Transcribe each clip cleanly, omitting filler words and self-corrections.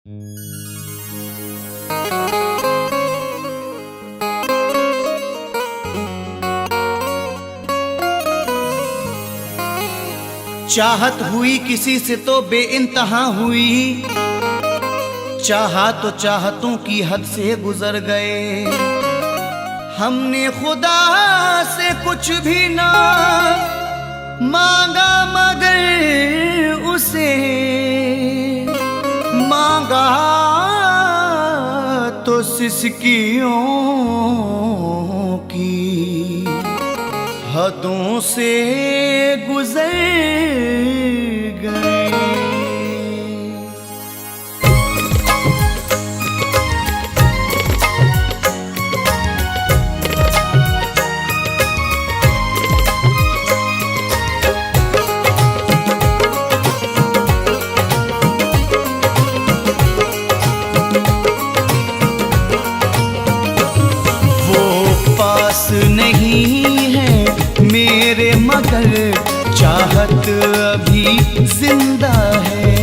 चाहत हुई किसी से तो बेइंतहा हुई, चाहा तो चाहतों की हद से गुजर गए। हमने खुदा से कुछ भी ना मांगा मगर उसे मांगा तो सिसकियों की हदों से गुजर गए। नहीं है मेरे मगर चाहत अभी जिंदा है।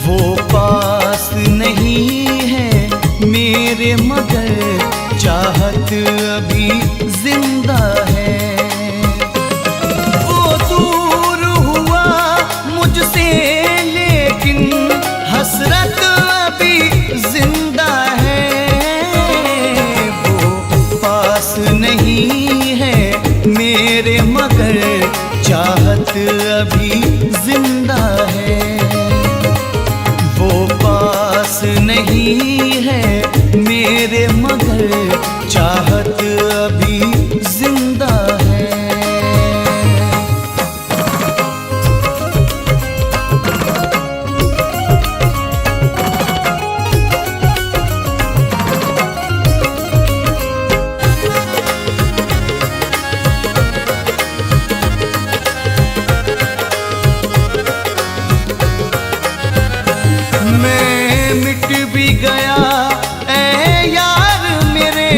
वो पास नहीं है मेरे मगर चाहत अभी जिंदा है। वो दूर हुआ मुझसे लेकिन हसरत अभी जिंदा है। नहीं है मेरे मगर चाहत अभी जिंदा है। वो पास नहीं है मेरे मगर चाहत अभी जिंदा है। भी गया ऐ यार मेरे,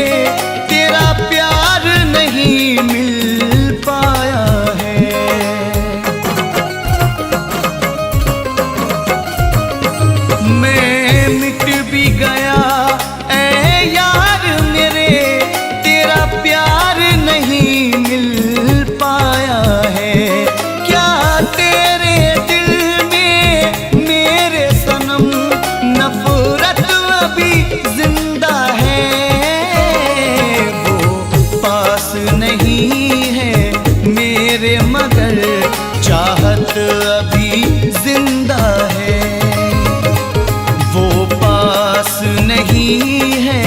तेरा प्यार नहीं मिल पाया है। मैं मिट भी गया ऐ यार मेरे, तेरा प्यार नहीं मिल पाया है। क्या तेरे दिल में मेरे सनम नफरत अभी जिंदा है। वो पास नहीं है मेरे मगर चाहत अभी जिंदा है। वो पास नहीं है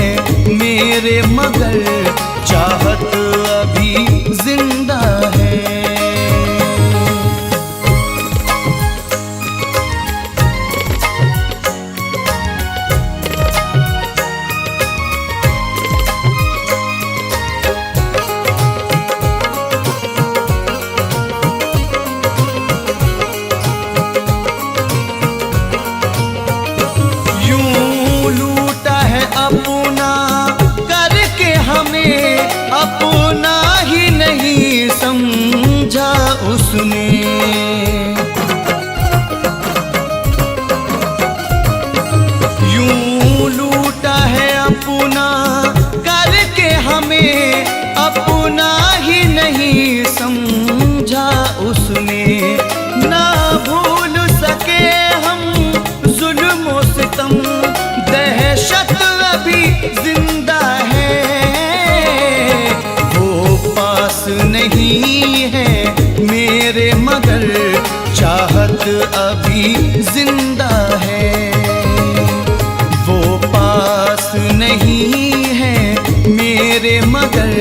मेरे मगर चाहत अभी जिंदा है। अपना करके हमें अपना ही नहीं समझा उसने। यूं लूटा है अपना करके हमें अपना ही नहीं समझा उसने। ना भूल सके हम जुल्म सितम, दहशत अभी जिंदा है। वो पास नहीं है मेरे मगर चाहत अभी जिंदा है। वो पास नहीं है मेरे मगर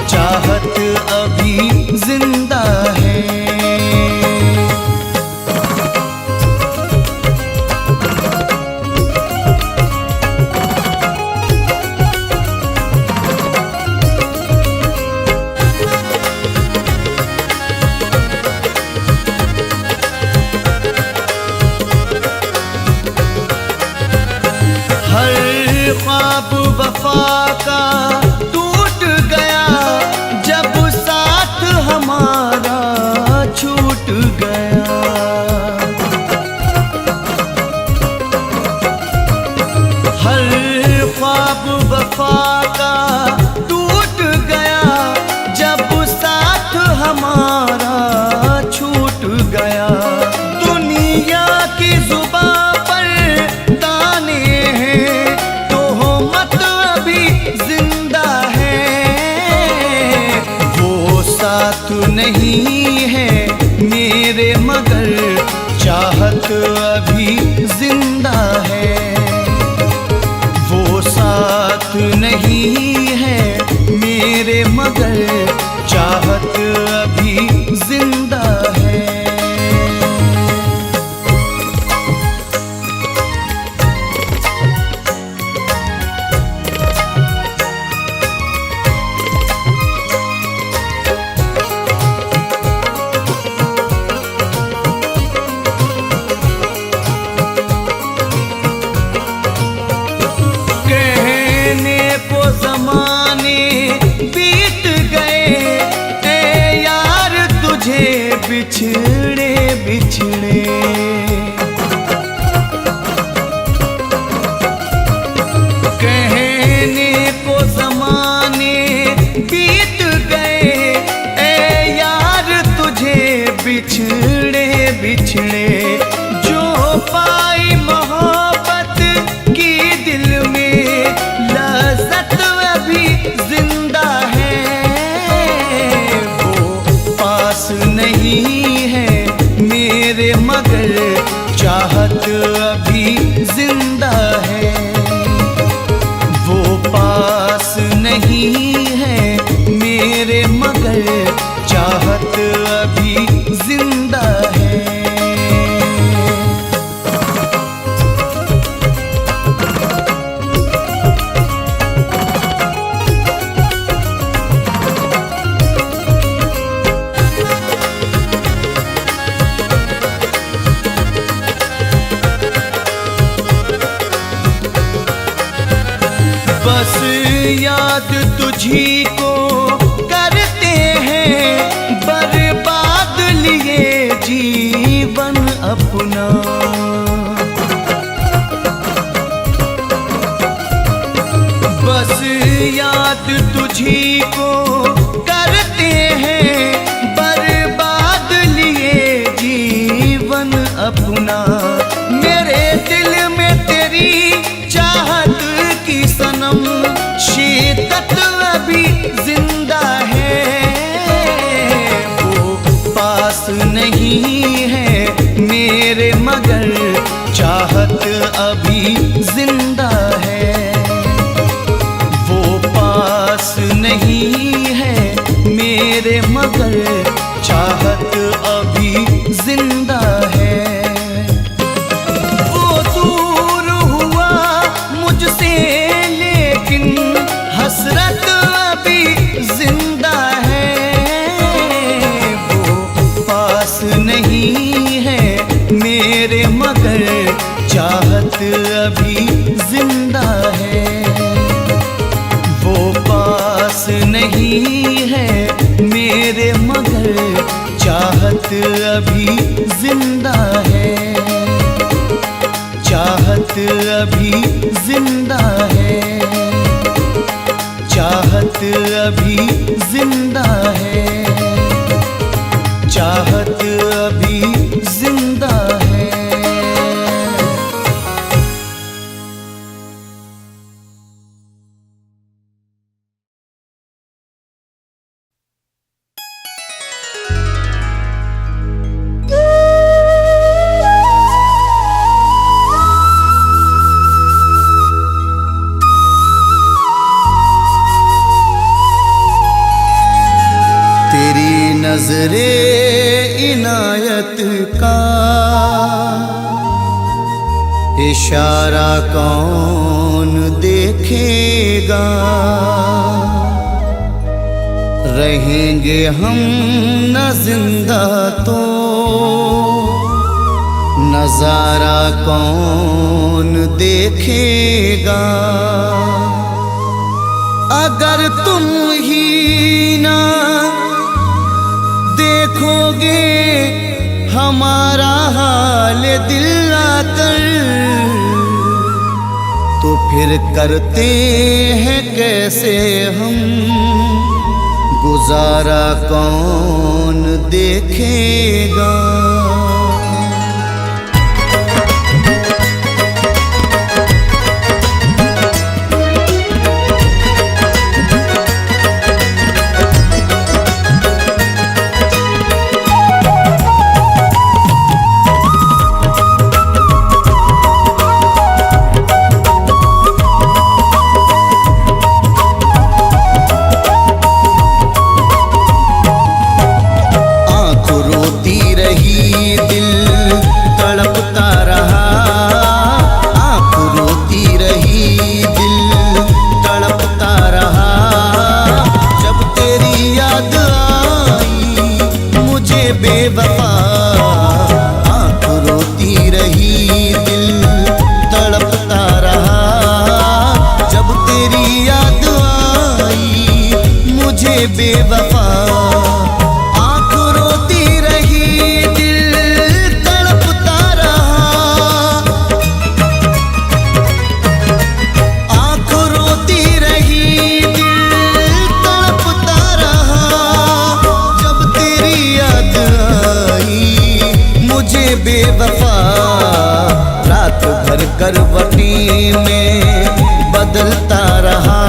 चाहत अभी जिंदा है। ख्वाब वफा का टूट गया जब साथ हमारा छूट गया। हर ख्वाब वफा का टूट गया जब साथ हमारा छूट गया। दुनिया की जुबां पर ताने हैं तो मत अभी जिंदा है। वो साथ नहीं है मेरे मगर चाहत अभी जिंदा है। वो साथ नहीं है मेरे मगर चाहत अभी जिंदा है। ज़माने बीत गए ए यार तुझे बिछड़े बिछड़े। कहने को ज़माने बीत गए ए यार तुझे बिछड़े बिछड़े। जो पाई मोहब्बत की दिल में लज़्ज़त अभी जिंदा है। वो पास नहीं है मेरे मगर चाहत अभी जिंदा है। वो पास नहीं है मेरे मगर चाहत अभी जिंदा है। बस याद तुझी को करते हैं बर्बाद लिए जीवन अपना। बस याद तुझी को करते हैं बर्बाद लिए जीवन अपना। मेरे दिल में तेरी चाहत की सनम शिद्दत अभी जिंदा है। वो पास नहीं है मेरे मगर चाहत अभी जिंदा है। वो पास नहीं है मेरे मगर चाहत अभी जिंदा है। वो दूर हुआ मुझसे लेकिन हसरत अभी जिंदा है। वो पास नहीं है मेरे मगर चाहत अभी जिंदा है। वो पास नहीं है मेरे मगर चाहत अभी जिंदा है। चाहत अभी जिंदा है। चाहत अभी जिंदा है। चाहत अभी जिंदा है। नज़रे इनायत का इशारा कौन देखेगा। रहेंगे हम न जिंदा तो नजारा कौन देखेगा। अगर तुम ही ना देखोगे हमारा हाल दिल आकर तो फिर करते हैं कैसे हम, गुजारा कौन देखेगा। बेवफा आँख रोती रही, दिल तड़पता रहा। जब तेरी याद आई मुझे बेवफा, आँख रोती रही, दिल तड़पता रहा। आँख रोती रही, दिल तड़पता रहा। जब तेरी याद मुझे बेवफा, रात भर करवटी में बदलता रहा।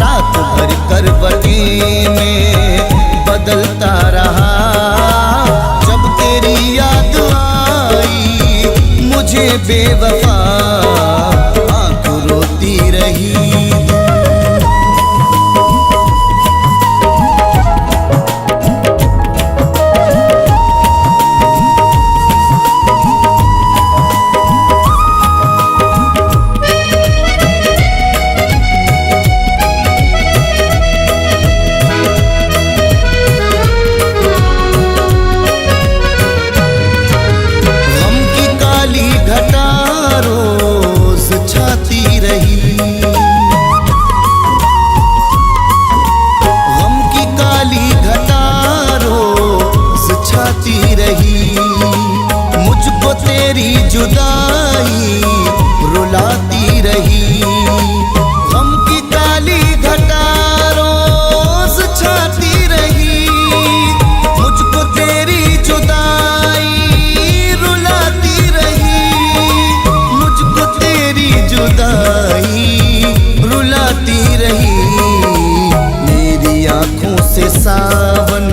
रात भर करवटी में बदलता रहा। जब तेरी याद आई मुझे बेवफा, आँख रोती रही। मुझको तेरी जुदाई रुलाती रही। गम की काली घटा रोज छाती रही। मुझको तेरी जुदाई रुलाती रही। मुझको तेरी जुदाई रुलाती रही। मेरी आँखों से सावन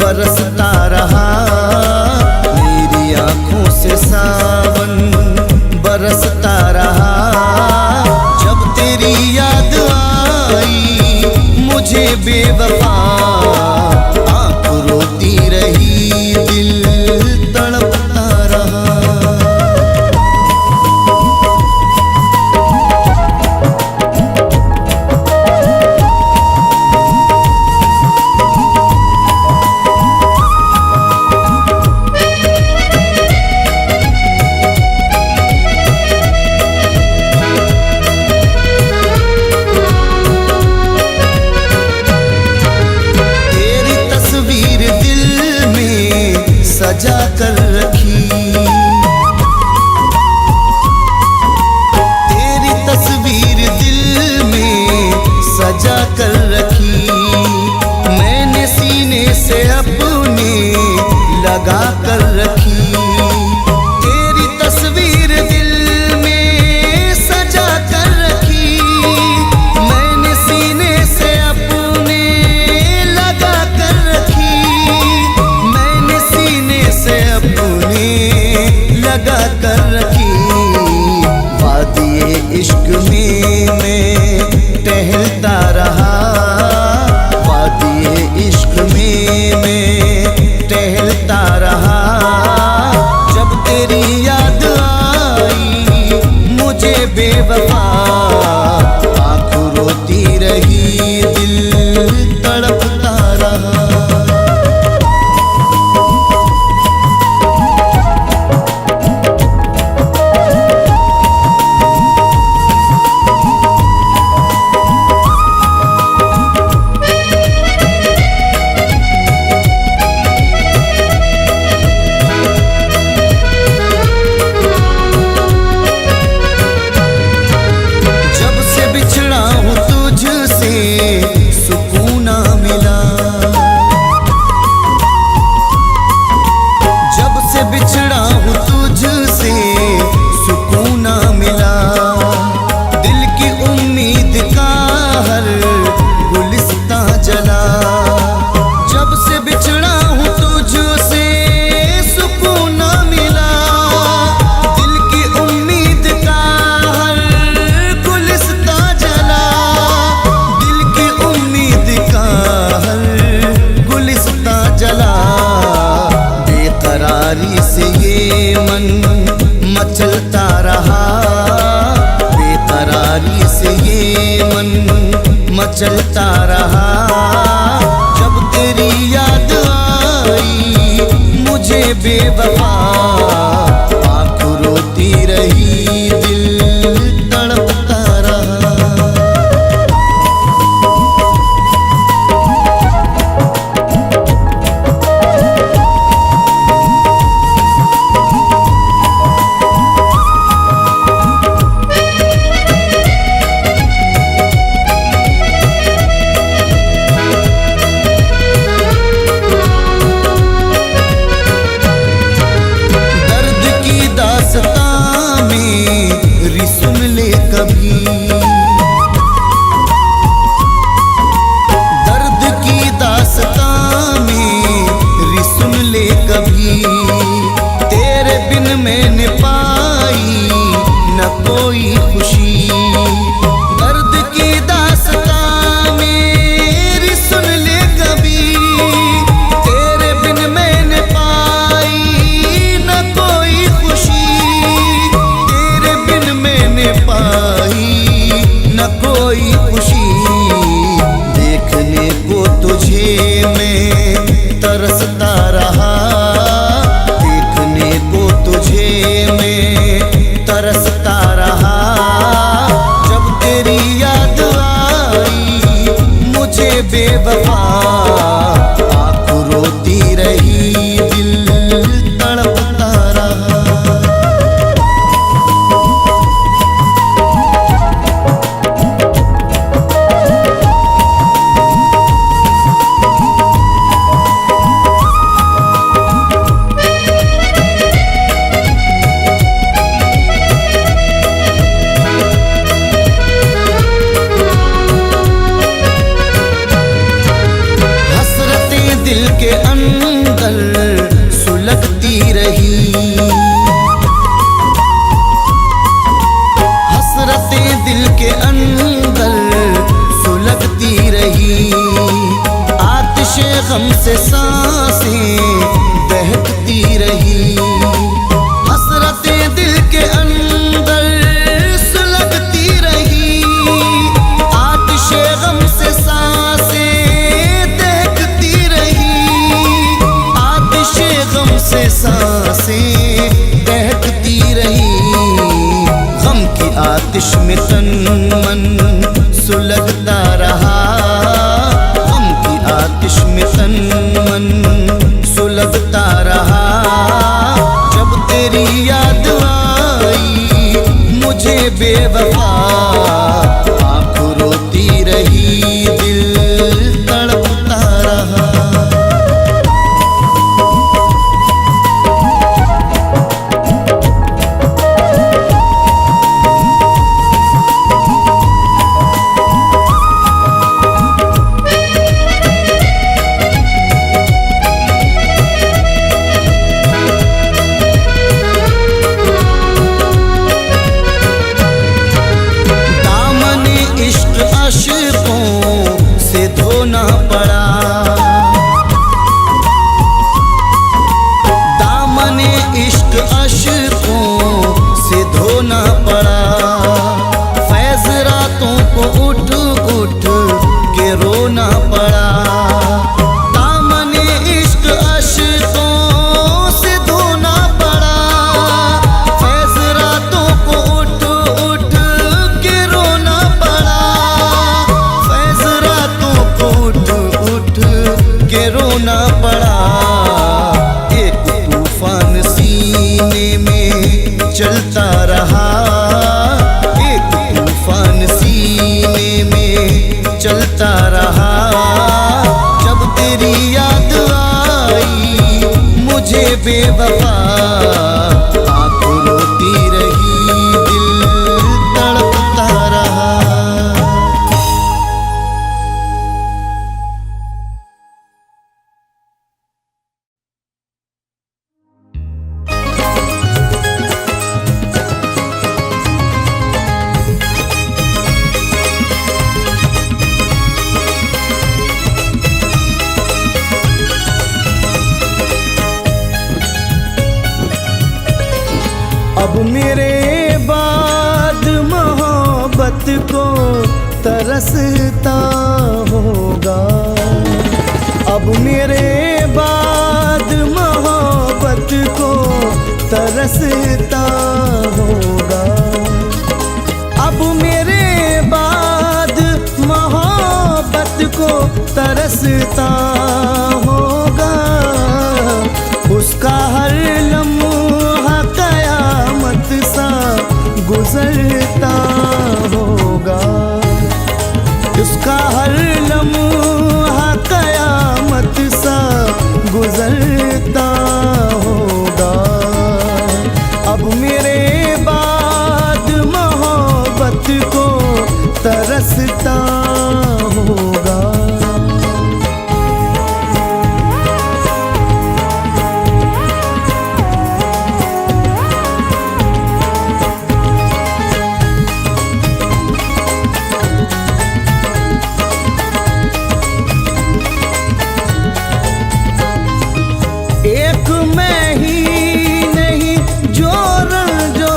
बरसता रहा। मेरी आँखों से सावन बरसता रहा। जब तेरी याद आई मुझे बेवफा, आँख रोती रही, दिल तड़पता रहा। मचलता रहा, बेकरारी से ये मन मचलता रहा। जब तेरी याद आई मुझे बेवफा, आँख रोती रही दिल तड़पता रहा। तरसता रहा, देखने को तुझे मैं तरसता रहा। जब तेरी याद आई मुझे बेवफा, आँख रोती रही दिल तड़पता रहा। दिल के अंदर सुलगती रही, हसरतें दिल के अंदर सुलगती रही। आतिशे गम से सांसें बहकती रही, हसरतें दिल के अंदर सुलगती रही। आतिशे गम से सांसें से सांसें बहकती रही। गम की आतिश में तन मन सुलगता रहा, गम की आतिश में तन मन सुलगता रहा। जब तेरी याद आई मुझे बेवफा, आँख रोती रही दिल तड़पता रहा। आशिकों से धोना पड़ा, दामने इश्क आशिकों से धोना पड़ा। फैज़ रातों को उठ उठ के रोना पड़ा, दामने इश्क आशिकों से धोना पड़ा। फैज़ रातों को उठ उठ के रोना पड़ा, के रोना पड़ा। एक तूफान सीने में चलता रहा, एक तूफान सीने में चलता रहा। जब तेरी याद आई मुझे बेवफा, आँख रोती रही दिल तड़पता रहा। मेरे बाद मोहब्बत को तरसता होगा। अब मेरे बाद मोहब्बत को तरसता होगा। अब मेरे बाद मोहब्बत को तरसता होगा। उसका हर लम्हा कयामत सा गुजरता होगा। उसका हर लम्हा कयामत सा गुजरता होगा। अब मेरे बाद मोहब्बत को तरसता होगा। एक मैं ही नहीं जो रंजो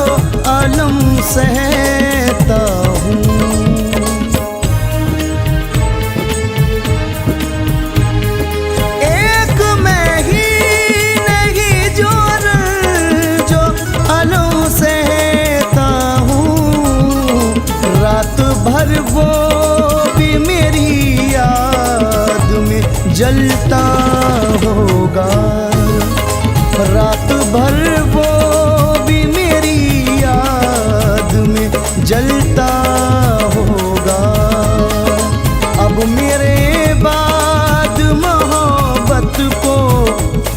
अलम सहता हूँ। एक मैं ही नहीं जो रंजो अलम सहता हूँ। रात भर वो भी मेरी याद में जलता होगा। रात भर वो भी मेरी याद में जलता होगा। अब मेरे बाद मोहब्बत को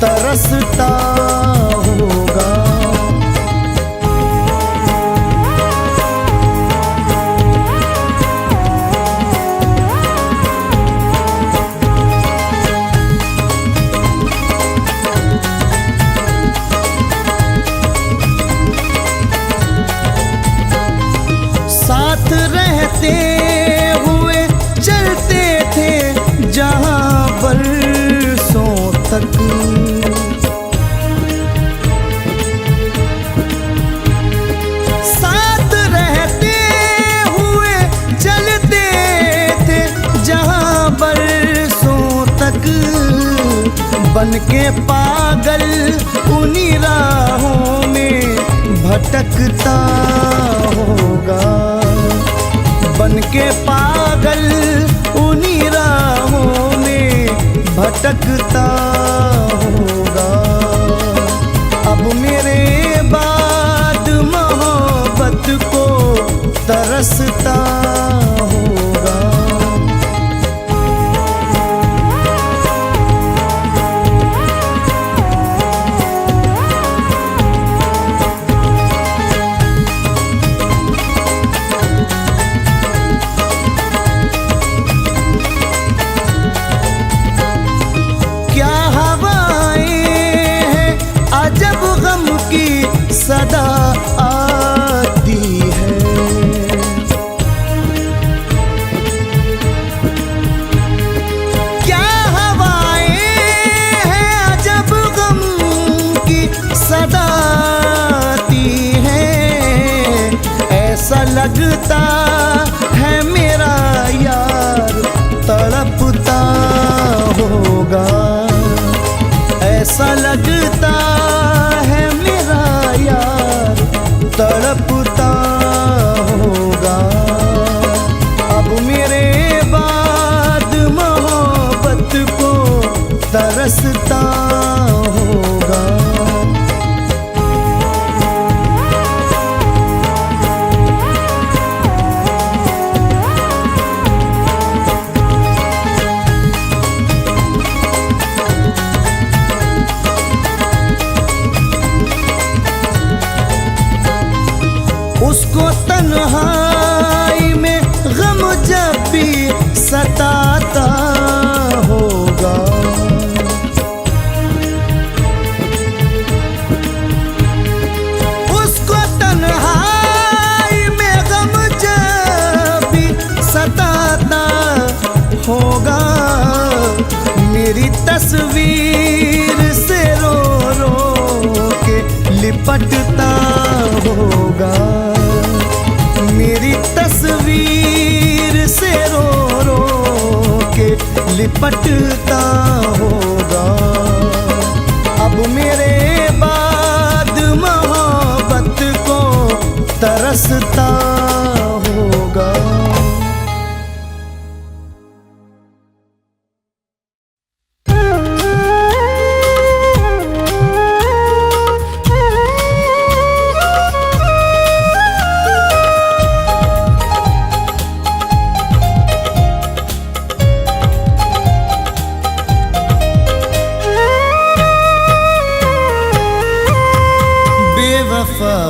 तरसता होगा। साथ रहते हुए चलते थे जहां बरसों तक। साथ रहते हुए चलते थे जहां बरसों तक। बन के पागल उन्हीं राहों में भटकता होगा। बन के पागल उन्हीं राहों में भटकता होगा। अब मेरे बाद मोहब्बत को तरसता होगा। सदा आती है। क्या हवाएं हैं जब गम की सदा आती है। ऐसा लगता है मेरा यार तड़पता होगा। ऐसा लगता है मेरा यार तड़पता होगा। अब मेरे बाद मोहब्बत को तरसता होगा। उसको तन्हाई में गम जब भी सताता होगा। उसको तन्हाई में गम जब भी सताता होगा। मेरी तस्वीर से रो रो के लिपटता हो। लिपटता होगा। अब मेरे बाद मोहब्बत को तरसता होगा।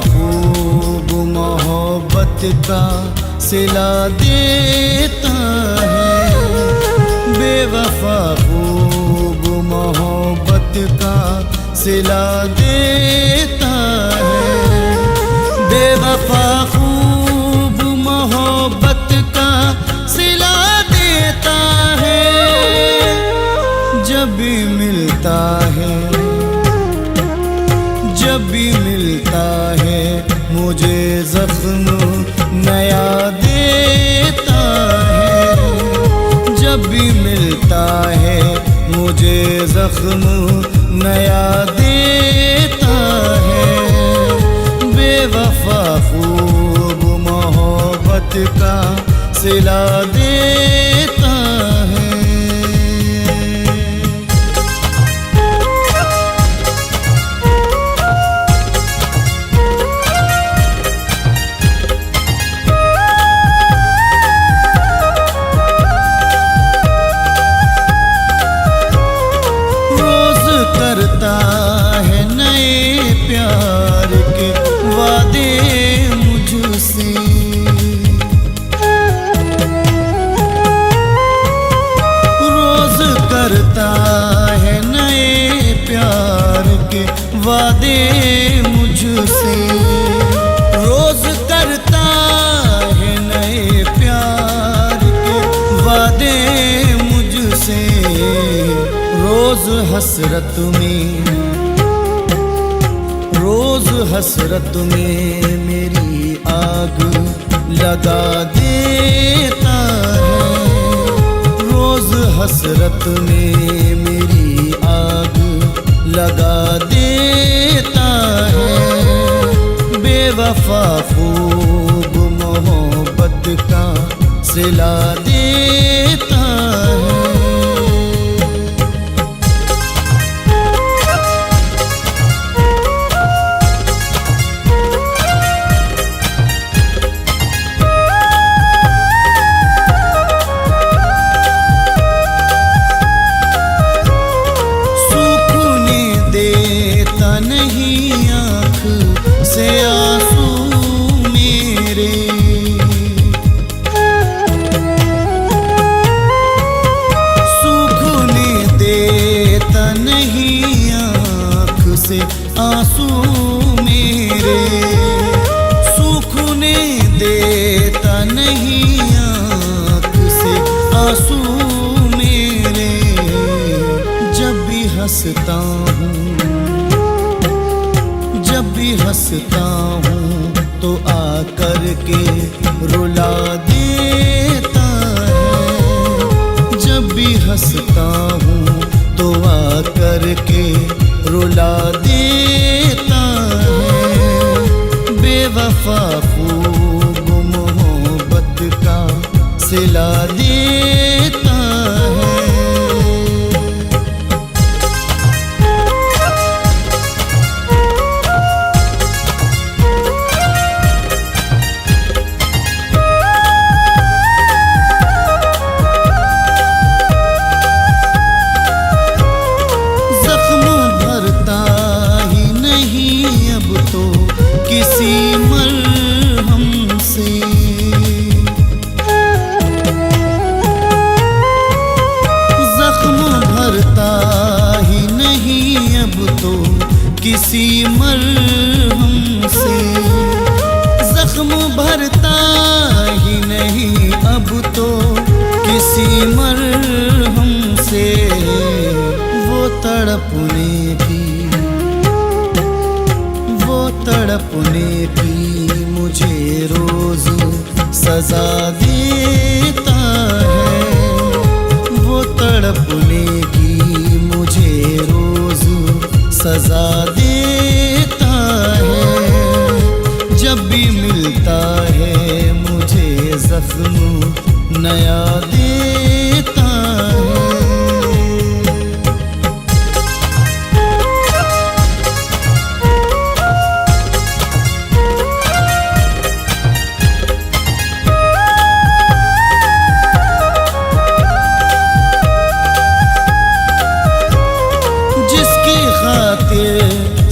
खूब मोहब्बत का सिला देता है। बेवफा खूब मोहब्बत का सिला देता है। बेवफा खूब मोहब्बत का सिला देता है। जब भी मिलता है, जब भी मिलता है मुझे जख्म नया देता है। जब भी मिलता है मुझे जख्म नया देता है। बेवफा खूब मोहब्बत का सिला देता है। करता है नए प्यार के वादे मुझसे। रोज करता है नए प्यार के वादे मुझसे। रोज करता है नए प्यार के वादे मुझसे। रोज हसरत में, रोज हसरत में मेरी आग लगा देता है। रोज हसरत में मेरी आग लगा देता है। बेवफा खूब मोहब्बत का सिला देता है। नहीं आँख से आंसू मेरे। सूखने देता नहीं आँख से आंसू मेरे। सूखने देता नहीं आँख से आंसू मेरे। जब भी हंसता हूँ, जब भी हंसता हूँ तो आकर के रुला देता है। जब भी हंसता हूँ तो आकर के रुला देता है। बेवफा खूब मोहब्बत का सिला देता है। किसी मरहम से जख्म भरता ही नहीं अब तो किसी मरहम से। जख्म भरता ही नहीं अब तो किसी मरहम से। वो तड़पने की, वो तड़पने की मुझे रोज सजा देता है। वो तड़प मिलता है मुझे जख्म नया देता है। जिसकी खातिर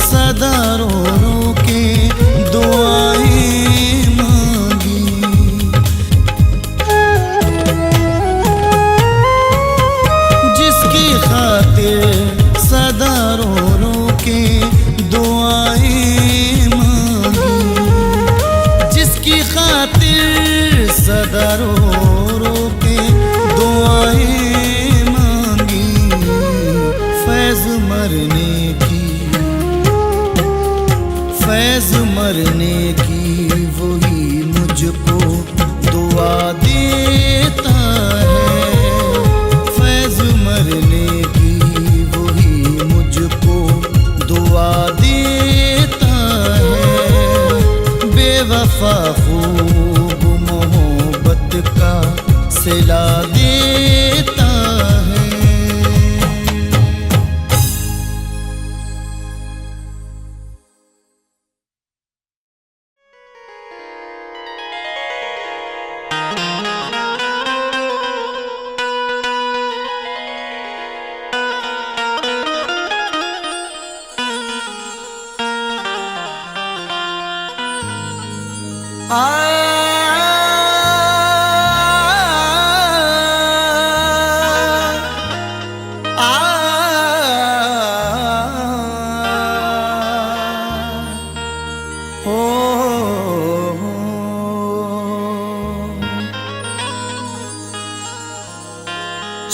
सदा रो रो के दुआएं मांगी, जिसकी खातिर सदा रो रो के दुआएं मांगी, जिसकी खातिर सदा रो रो के दुआएं मांगी, फैज़ मरने की, फैज़ मरने की वही मुझको दुआ देता है। फैज़ मरने की वही मुझको दुआ देता है। बेवफा खूब मोहब्बत का सिला देता है।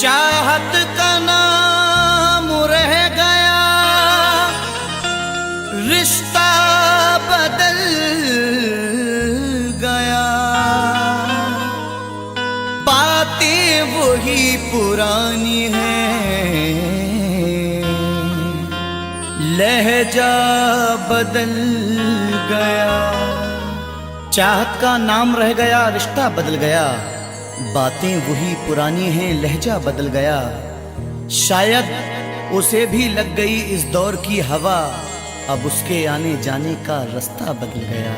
चाहत का नाम रह गया, रिश्ता बदल गया, बातें वही पुरानी हैं, लहजा बदल गया। चाहत का नाम रह गया, रिश्ता बदल गया, बातें वही पुरानी हैं, लहजा बदल गया। शायद उसे भी लग गई इस दौर की हवा, अब उसके आने जाने का रास्ता बदल गया।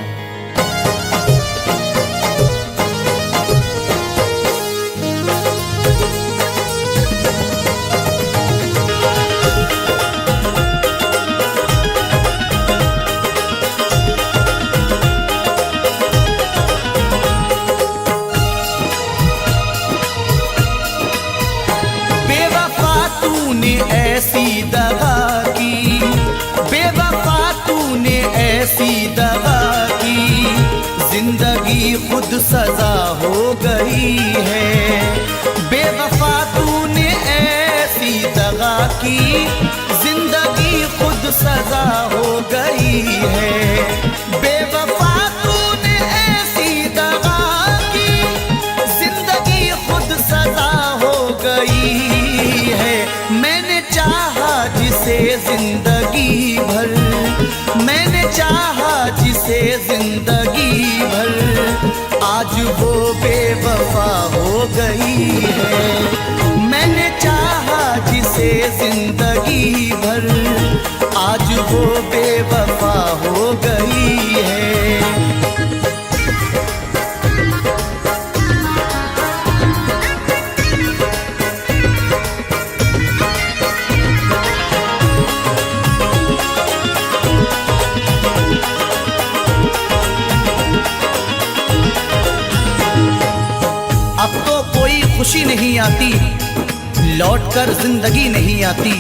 ऐसी दगा की, बेवफा तूने ऐसी दगा की, जिंदगी खुद सजा हो गई है। बेवफा तूने ऐसी दगा की, जिंदगी खुद सजा हो गई है। बेवफा तूने ऐसी दगा की, जिंदगी खुद सजा हो गई है। मैंने चाहा जिसे जिंदगी भर, मैंने चाहा जिसे जिंदगी भर, आज वो बेवफा हो गई है। मैंने चाहा जिसे जिंदगी भर, आज वो बेवफा हो गई है। अब तो कोई खुशी नहीं आती, लौटकर जिंदगी नहीं आती।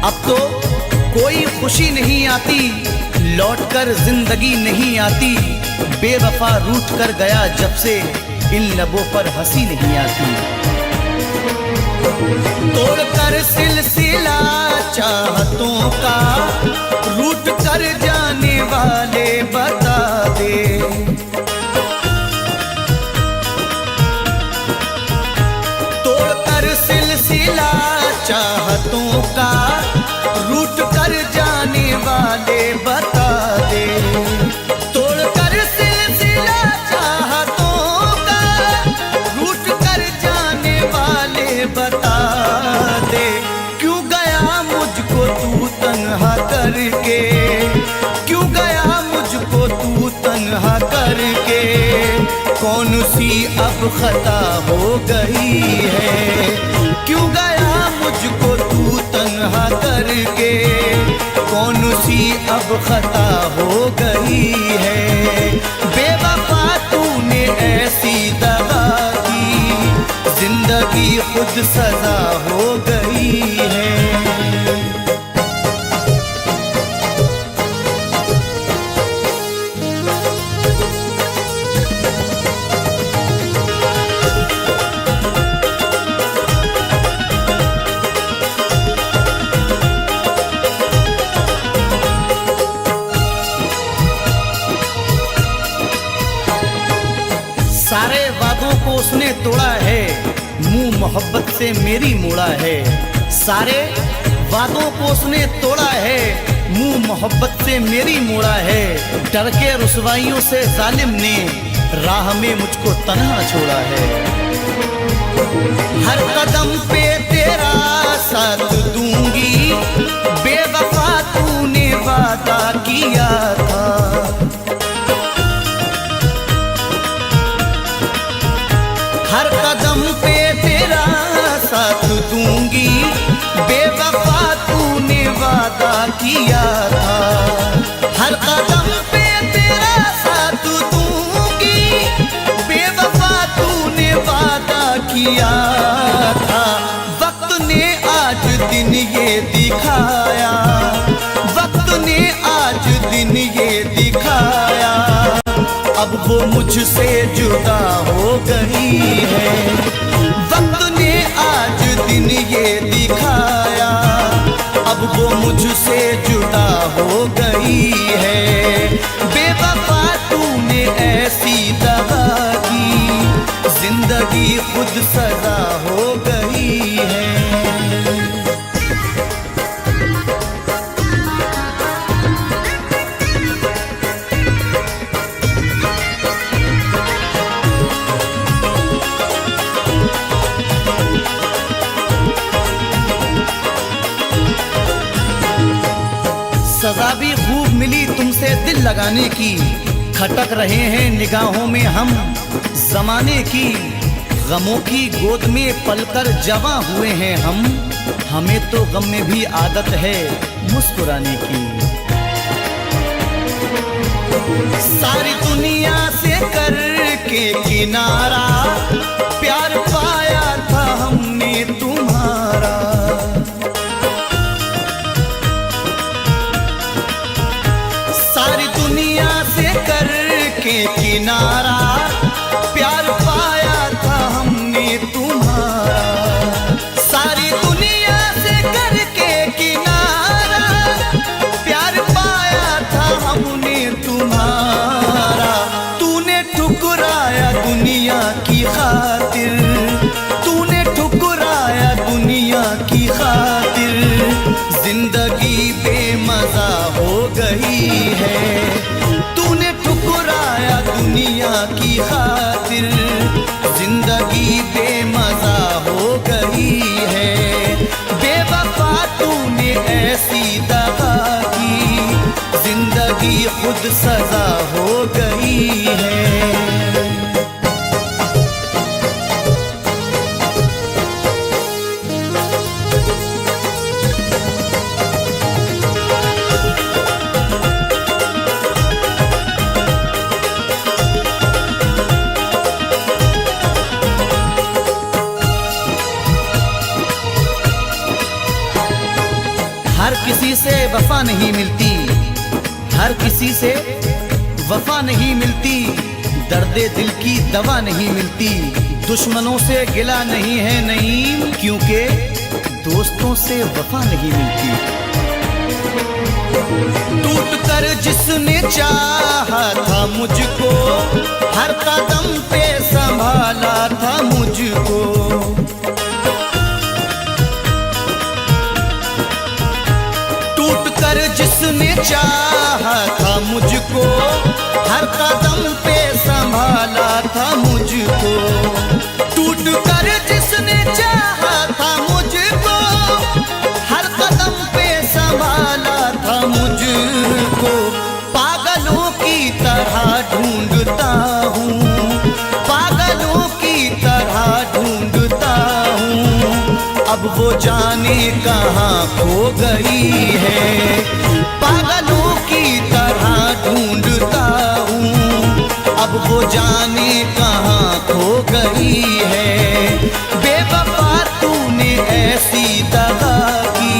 अब तो कोई खुशी नहीं आती, लौटकर जिंदगी नहीं आती। बेवफा रूठ कर गया जब से, इन लबों पर हंसी नहीं आती। तोड़कर सिलसिला चाहतों का, रूठ कर जाने वाले बता दे। सिलसिला चाहतों का, रूठ कर जाने वाले बता दे। तोड़ कर सिलसिला सी अब खता हो गई है। क्यों गया मुझको तू तन्हा करके, कौन सी अब खता हो गई है। बेवफा तूने ऐसी दगा की, जिंदगी खुद सजा हो गई है। सारे वादों को उसने तोड़ा है, मुंह मोहब्बत से मेरी मोड़ा है। सारे वादों को उसने तोड़ा है, मुंह मोहब्बत से मेरी मोड़ा है। डर के रुसवाइयों से जालिम ने राह में मुझको तन्हा छोड़ा है। हर कदम पे तेरा साथ दूंगी, बेवफा तूने वादा किया था। हर कदम पे तेरा साथ दूंगी, बेवफा तूने वादा किया था। हर कदम पे तेरा साथ दूंगी, बेवफा तूने वादा किया था। वक्त ने आज दिन ये दिखाया, वक्त ने आज दिन ये दिखाया, अब वो मुझसे जुदा हो गई है। वक्त ने आज दिन ये दिखाया, अब वो मुझसे जुदा हो गई है। बेवफा तूने ऐसी दगा की, जिंदगी खुद सजा हो गई है। सजा भी खूब मिली तुमसे दिल लगाने की, खटक रहे हैं निगाहों में हम जमाने की। गमों की गोद में पलकर जवां हुए हैं हम, हमें तो गम में भी आदत है मुस्कुराने की। सारी दुनिया से करके किनारा, प्यार पाया था हमने तुम्हारा। सारी दुनिया से करके किनारा, प्यार पाया था हमने तुम्हारा। सारी दुनिया से करके किनारा, प्यार पाया था हमने तुम्हारा। तूने ठुकराया दुनिया की खातिर, तूने ठुकराया दुनिया की खातिर। जिंदगी बेमजा हो गई है, तूने ठुकराया दुनिया की खातिर। जिंदगी बेमजा हो गई है। बेवफा तूने ऐसी दगा की, जिंदगी खुद सजा हो गई है। हर किसी से वफा नहीं मिलती, हर किसी से वफा नहीं मिलती। दर्दे दिल की दवा नहीं मिलती, दुश्मनों से गिला नहीं है नहीं, क्योंकि दोस्तों से वफा नहीं मिलती। टूट कर जिसने चाहा था मुझको, हर कदम पे संभाला था मुझको। कर जिसने चाहा था मुझको, हर कदम पे संभाला था मुझको। टूट कर जिसने चाहा था मुझको, हर कदम पे संभाला था मुझको। पागलों की तरह ढूंढता हूँ, पागल वो जाने कहाँ खो गई है। पागलों की तरह ढूंढता हूँ, अब वो जाने कहाँ खो गई है। बेवफा तूने ऐसी दगा की,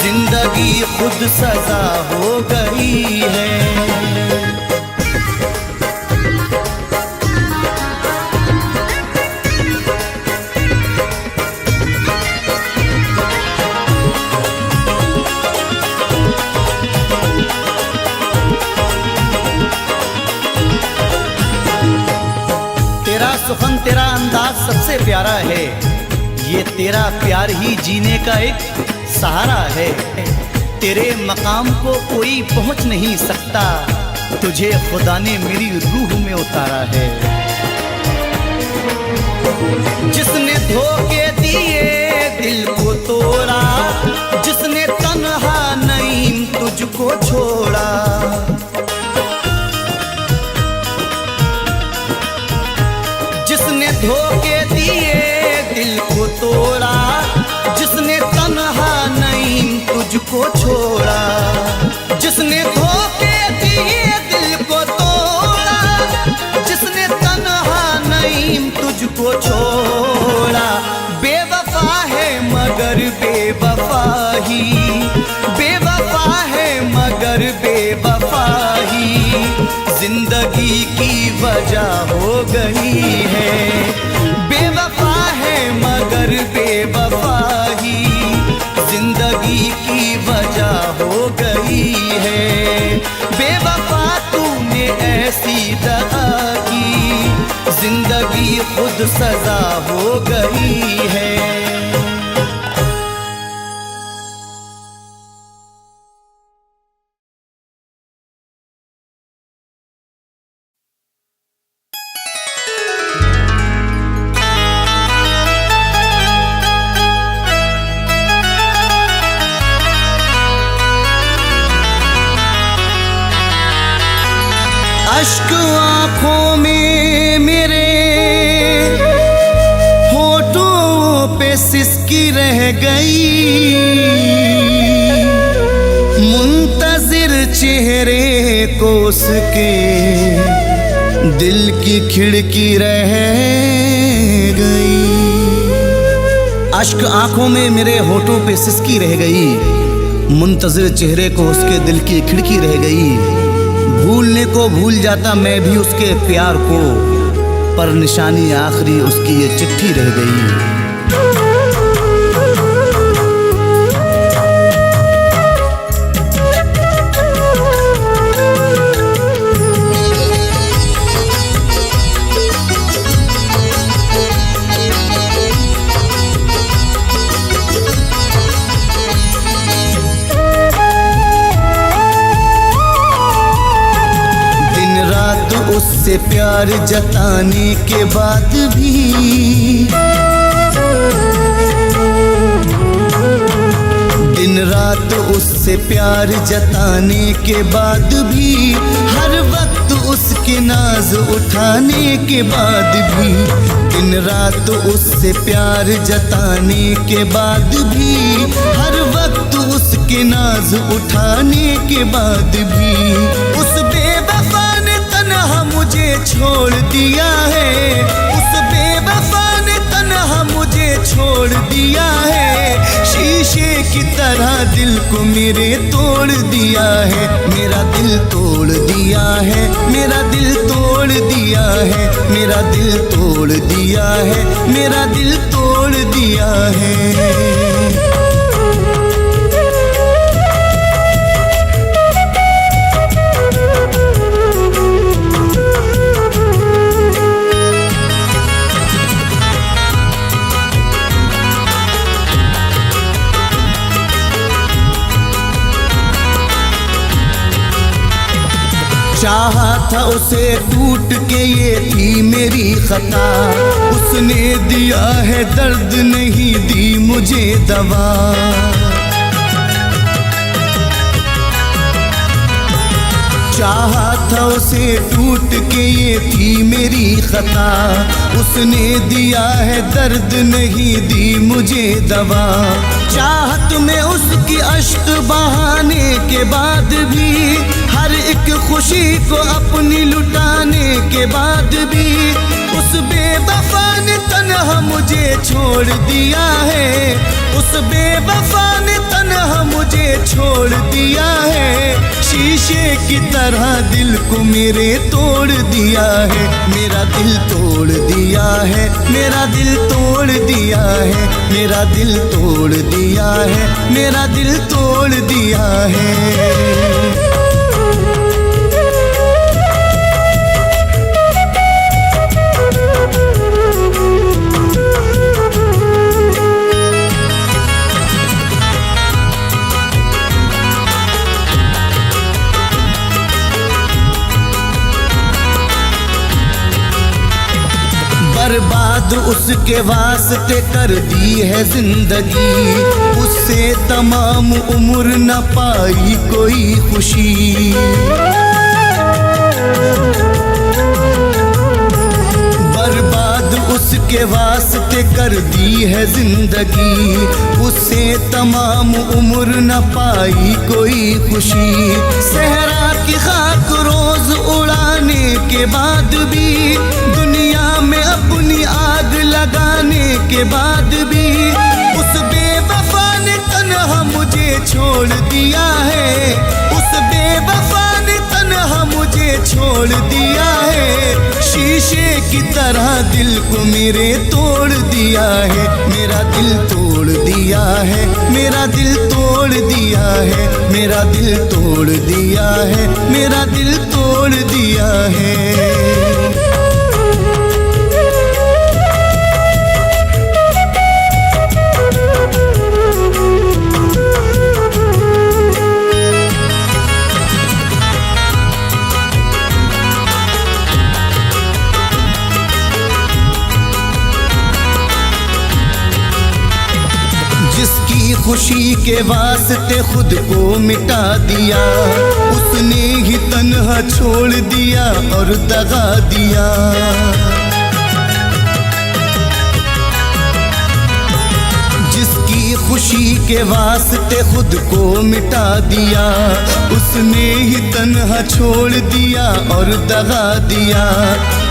जिंदगी खुद सजा हो गई है। तेरा सुखन तेरा अंदाज सबसे प्यारा है, ये तेरा प्यार ही जीने का एक सहारा है। तेरे मकाम को कोई पहुंच नहीं सकता, तुझे खुदा ने मेरी रूह में उतारा है। जिसने धोखे दिए दिल को तोड़ा, जिसने तन्हा नईम तुझको छोड़ा, जिसने धोखे दिए दिल को तोड़ा, जिसने तन्हा नईम तुझको छोड़ा, जिसने धोखे दिए दिल को तोड़ा, जिसने तन्हा नईम तुझको छोड़ा। बेवफा है मगर बेवफा ही, बेवफा है मगर बेवफा ही, जिंदगी की वजह हो गई है। बेवफा है मगर बेवफा ही, जिंदगी की वजह हो गई है। बेवफा तूने ऐसी दगा की, जिंदगी खुद सजा हो गई है। अश्क आँखों में मेरे, होठों पे सिसकी रह गई, मुंतजिर चेहरे को उसके दिल की खिड़की रह गई। अश्क आँखों में मेरे होठों पे सिसकी रह गई, मुंतजिर चेहरे को उसके दिल की खिड़की रह गई। भूलने को भूल जाता मैं भी उसके प्यार को, पर निशानी आखिरी उसकी ये चिट्ठी रह गई। उससे प्यार जताने के बाद भी, दिन रात उससे प्यार जताने के बाद भी, हर वक्त उसके नाज उठाने के बाद भी, दिन रात उससे प्यार जताने के बाद भी, हर वक्त उसके नाज उठाने के बाद भी, उस बेवफा ने तन्हा मुझे छोड़ दिया है, उस बेवफा ने तन्हा मुझे छोड़ दिया है। शीशे की तरह दिल को मेरे तोड़ दिया है, मेरा दिल तोड़ दिया है, मेरा दिल तोड़ दिया है, मेरा दिल तोड़ दिया है, मेरा दिल तोड़ दिया है। चाहा था उसे टूट के, ये थी मेरी खता, उसने दिया है दर्द नहीं दी मुझे दवा। चाहा था उसे टूट के, ये थी मेरी खता। उसने दिया है दर्द, नहीं दी मुझे दवा। चाहत में उसकी अश्क बहाने के बाद भी, हर एक खुशी को अपनी लुटाने के बाद भी, उस बेवफा ने तन्हा मुझे छोड़ दिया है। उस बेवफा ने तन्हा मुझे छोड़ दिया है। शीशे की तरह दिल को मेरे तोड़ दिया है। मेरा दिल तोड़ दिया है, मेरा दिल तोड़ दिया है, मेरा दिल तोड़ दिया है, मेरा दिल तोड़ दिया है। बर्बाद उसके वास्ते कर दी है जिंदगी, उससे तमाम उम्र न पाई कोई खुशी। बर्बाद उसके वास्ते कर दी है जिंदगी, उससे तमाम उम्र न पाई कोई खुशी। सहरा की खाक रोज उड़ाने के बाद भी, दुनिया में अपनी आग लगाने के बाद भी, उस बेवफा ने तन्हा मुझे छोड़ दिया है। उस बेवफा ने तन्हा मुझे छोड़ दिया है। शीशे की तरह दिल को मेरे तोड़ दिया है। मेरा दिल तोड़ दिया है, मेरा दिल तोड़ दिया है, मेरा दिल तोड़ दिया है, मेरा दिल तोड़ दिया है। जिसकी खुशी के वास्ते खुद को मिटा दिया, उसने ही तन्हा छोड़ दिया और दगा दिया। जिसकी खुशी के वास्ते खुद को मिटा दिया, उसने ही तन्हा छोड़ दिया और दगा दिया।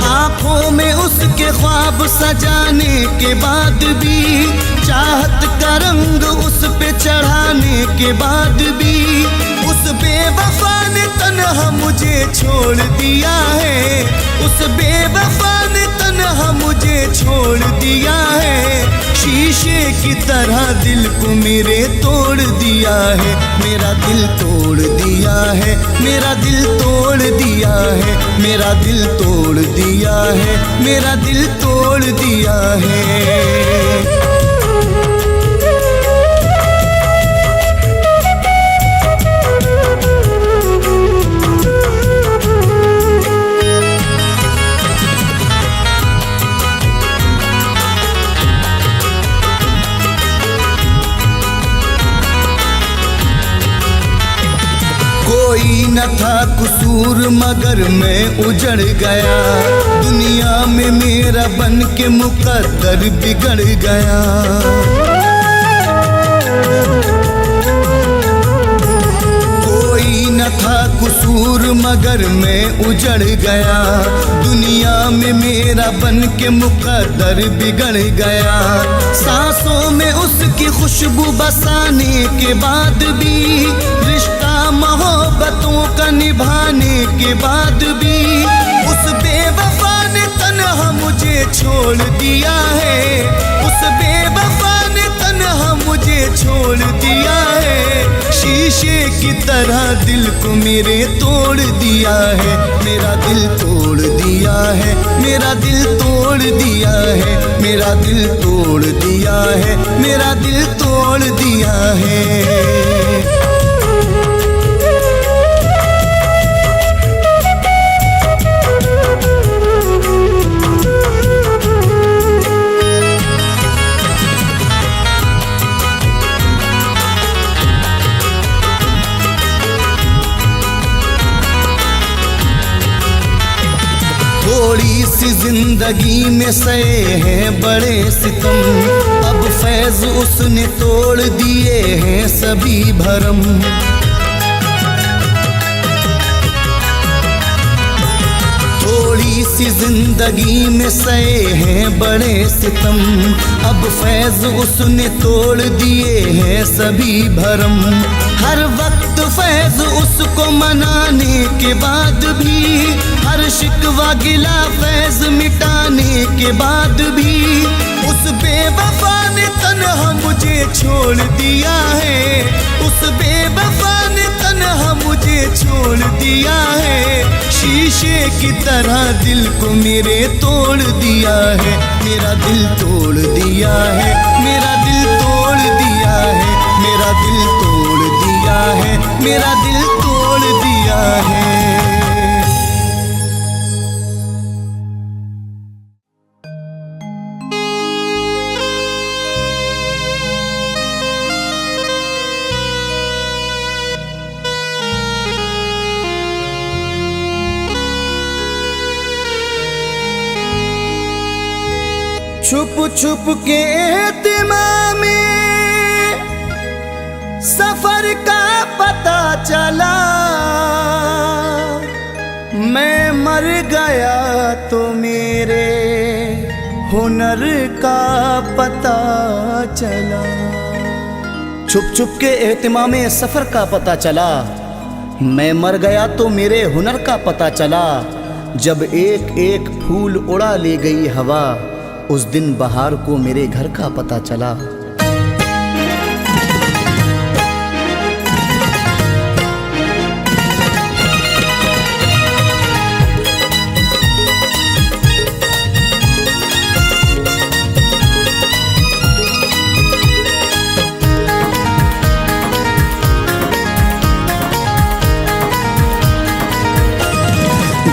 आंखों में उसके ख्वाब सजाने के बाद भी, चाहत का रंग उस पे चढ़ाने के बाद भी, उस बेवफा ने तन्हा मुझे छोड़ दिया है। उस बेवफा ने तन्हा मुझे छोड़ दिया है। शीशे की तरह दिल को मेरे तोड़ दिया है। मेरा दिल तोड़ दिया है, मेरा दिल तोड़ दिया है, मेरा दिल तोड़ दिया है, मेरा दिल तोड़ दिया है। कोई न था कसूर मगर मैं उजड़ गया, दुनिया में मेरा बन के मुकद्दर बिगड़ गया। कोई न था कसूर मगर मैं उजड़ गया, दुनिया में मेरा बन के मुकद्दर बिगड़ गया। सांसों में उसकी खुशबू बसाने के बाद भी, रिश्ता मोहब्बतों का निभाने के बाद भी, उस बेवफा ने तन्हा मुझे छोड़ दिया है। उस बेवफा ने तन्हा मुझे छोड़ दिया है। शीशे की तरह दिल को मेरे तोड़ दिया है। मेरा दिल तोड़ दिया है, मेरा दिल तोड़ दिया है, मेरा दिल तोड़ दिया है, मेरा दिल तोड़ दिया है। थोड़ी सी जिंदगी में सहे हैं बड़े सितम, अब फैज उसने तोड़ दिए हैं सभी भरम। थोड़ी सी जिंदगी में सहे हैं बड़े सितम, अब फैज उसने तोड़ दिए हैं सभी भरम। हर वक्त फैज उसको मनाने के बाद भी, हर शिकवा गिला फैज मिटाने के बाद भी, उस बेवफा ने तन्हा मुझे छोड़ दिया है, उस बेवफा ने तन्हा मुझे छोड़ दिया है। शीशे की तरह दिल को मेरे तोड़ दिया है, मेरा दिल तोड़ दिया है, मेरा दिल तोड़ दिया है, मेरा दिल तोड़ दिया है, मेरा दिल तोड़ दिया है। छुप छुप के एहतिमा में सफर का पता चला, मैं मर गया तो मेरे हुनर का पता चला। छुप छुप के एहतिमा में सफर का पता चला, मैं मर गया तो मेरे हुनर का पता चला। जब एक एक फूल उड़ा ले गई हवा, उस दिन बहार को मेरे घर का पता चला।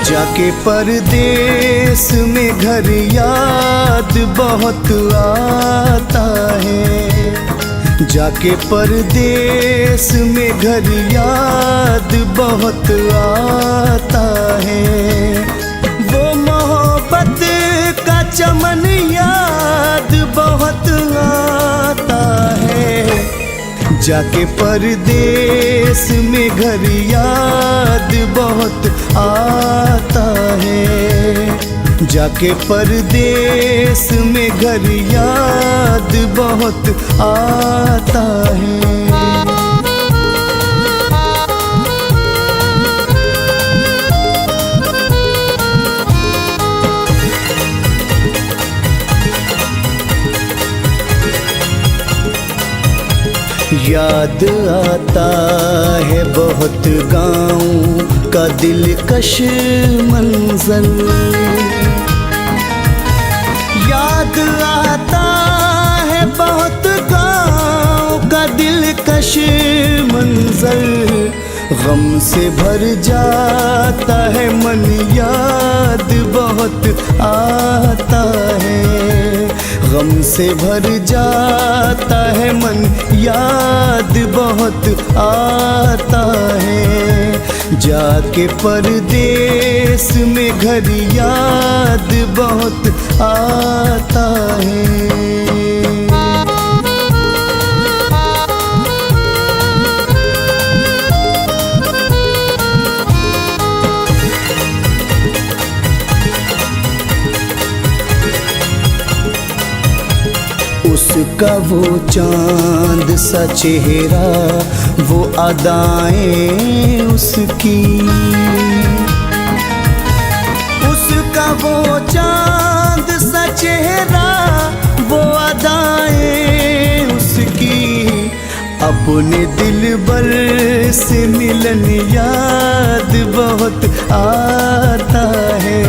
जाके परदेस में घर याद बहुत आता है, जाके परदेस में घर याद बहुत आता है। वो मोहब्बत का चमन याद बहुत आता है, जाके परदेस में घर याद बहुत आता है, जाके परदेस में घर याद बहुत आता है। याद आता है बहुत गाँव का दिलकश मंजर, याद आता है बहुत गाँव का दिलकश मंजर। गम से भर जाता है मन, याद बहुत आता है, गम से भर जाता है मन, याद बहुत आता है। जाके परदेस में घर याद बहुत आता है। उसका वो चांद सा चेहरा, वो अदाएं उसकी, उसका वो चांद सा चेहरा, वो अदाएं उसकी। अपने दिलबर से मिलन याद बहुत आता है,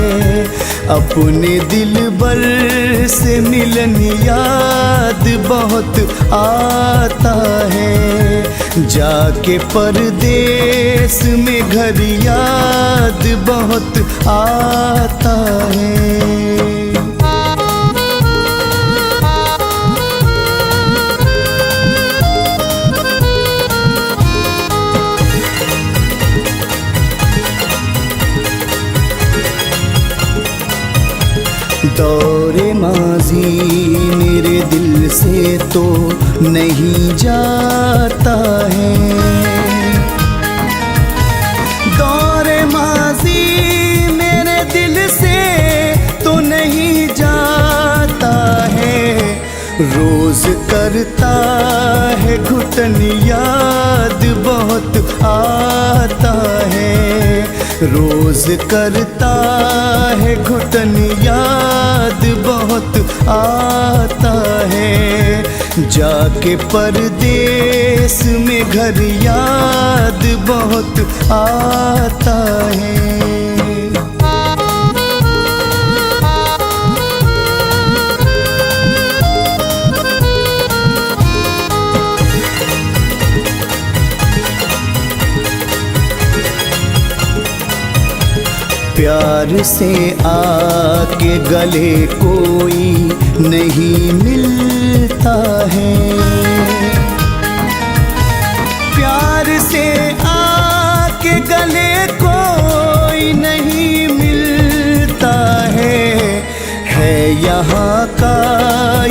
अपने दिलबर से मिलन याद बहुत आता है। जाके परदेस में घर याद बहुत आता है। दौरे माजी मेरे दिल से तो नहीं जाता है, दौरे माजी मेरे दिल से तो नहीं जाता है। रोज करता है घुटन याद बहुत आता है, रोज करता है घुटन याद बहुत आता है। जाके परदेस में घर याद बहुत आता है। प्यार से आके गले कोई नहीं मिलता है, प्यार से आके गले कोई नहीं मिलता है यहाँ का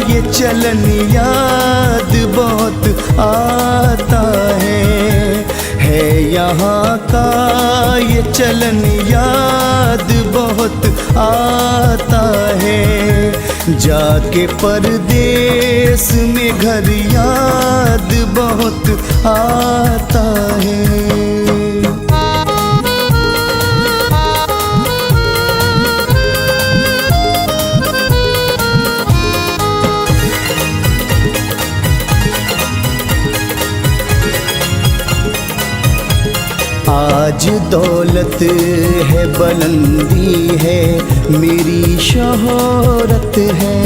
ये चलन याद बहुत आता है यहाँ का ये चलन याद बहुत आता है। जाके परदेस में घर याद बहुत आता है। आज दौलत है बुलंदी है मेरी शोहरत है,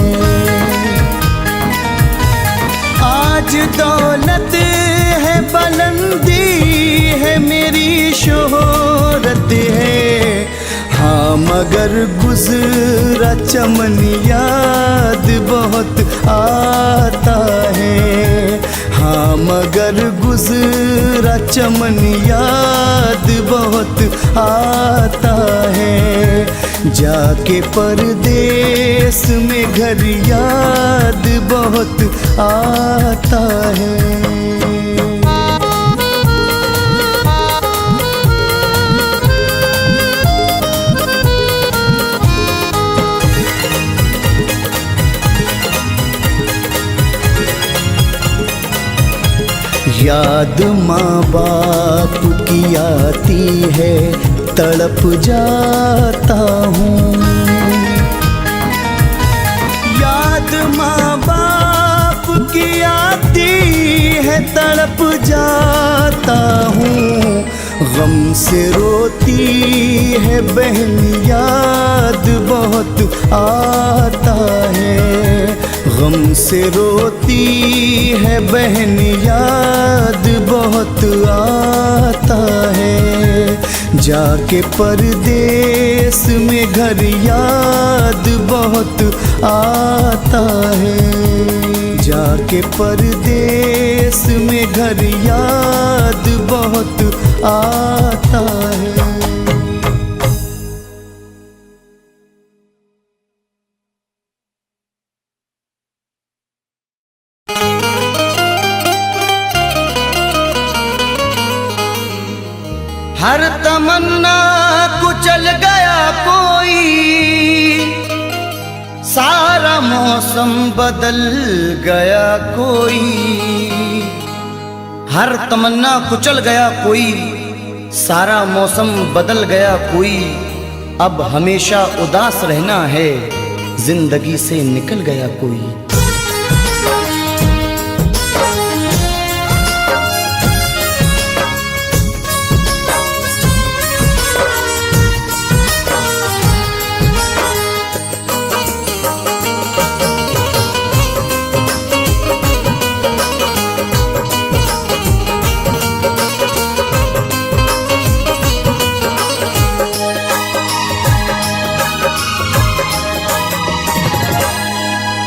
आज दौलत है बुलंदी है मेरी शोहरत है। हाँ मगर गुजरा चमन याद बहुत आता है, हाँ मगर गुजरा चमन याद बहुत आता है। जाके परदेस में घर याद बहुत आता है। याद माँ बाप की आती है तड़प जाता हूँ, याद माँ बाप की आती है तड़प जाता हूँ। गम से रोती है बहन याद बहुत आता है, गम से रोती है बहन याद बहुत आता है। जाके परदेस में घर याद बहुत आता है, जाके परदेस में घर याद बहुत आता है। हर तमन्ना कुचल गया कोई, सारा मौसम बदल गया कोई। हर तमन्ना कुचल गया कोई, सारा मौसम बदल गया कोई। अब हमेशा उदास रहना है, जिंदगी से निकल गया कोई।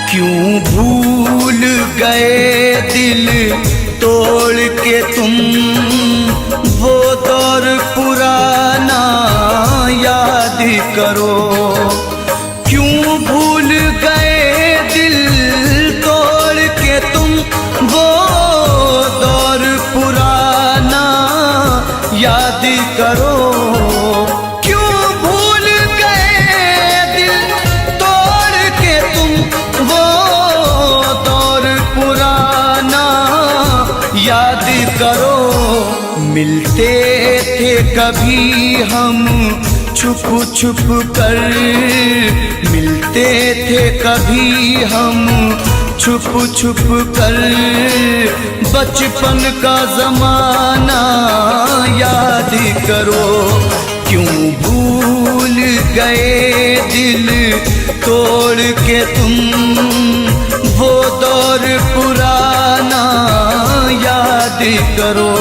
क्यों भूल गए दिल तोड़ के तुम, वो दौर पुराना याद करो। क्यों भूल मिलते थे कभी हम छुप छुप कर, मिलते थे कभी हम छुप छुप कर। बचपन का जमाना याद करो, क्यों भूल गए दिल तोड़ के तुम वो दौर पुराना याद करो।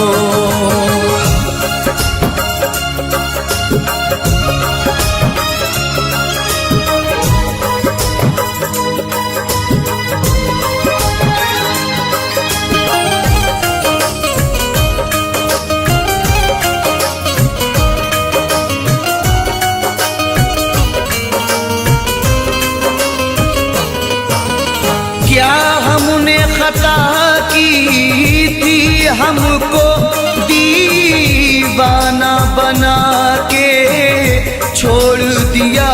क्या हमने खता की थी, हमको दीवाना बना के छोड़ दिया।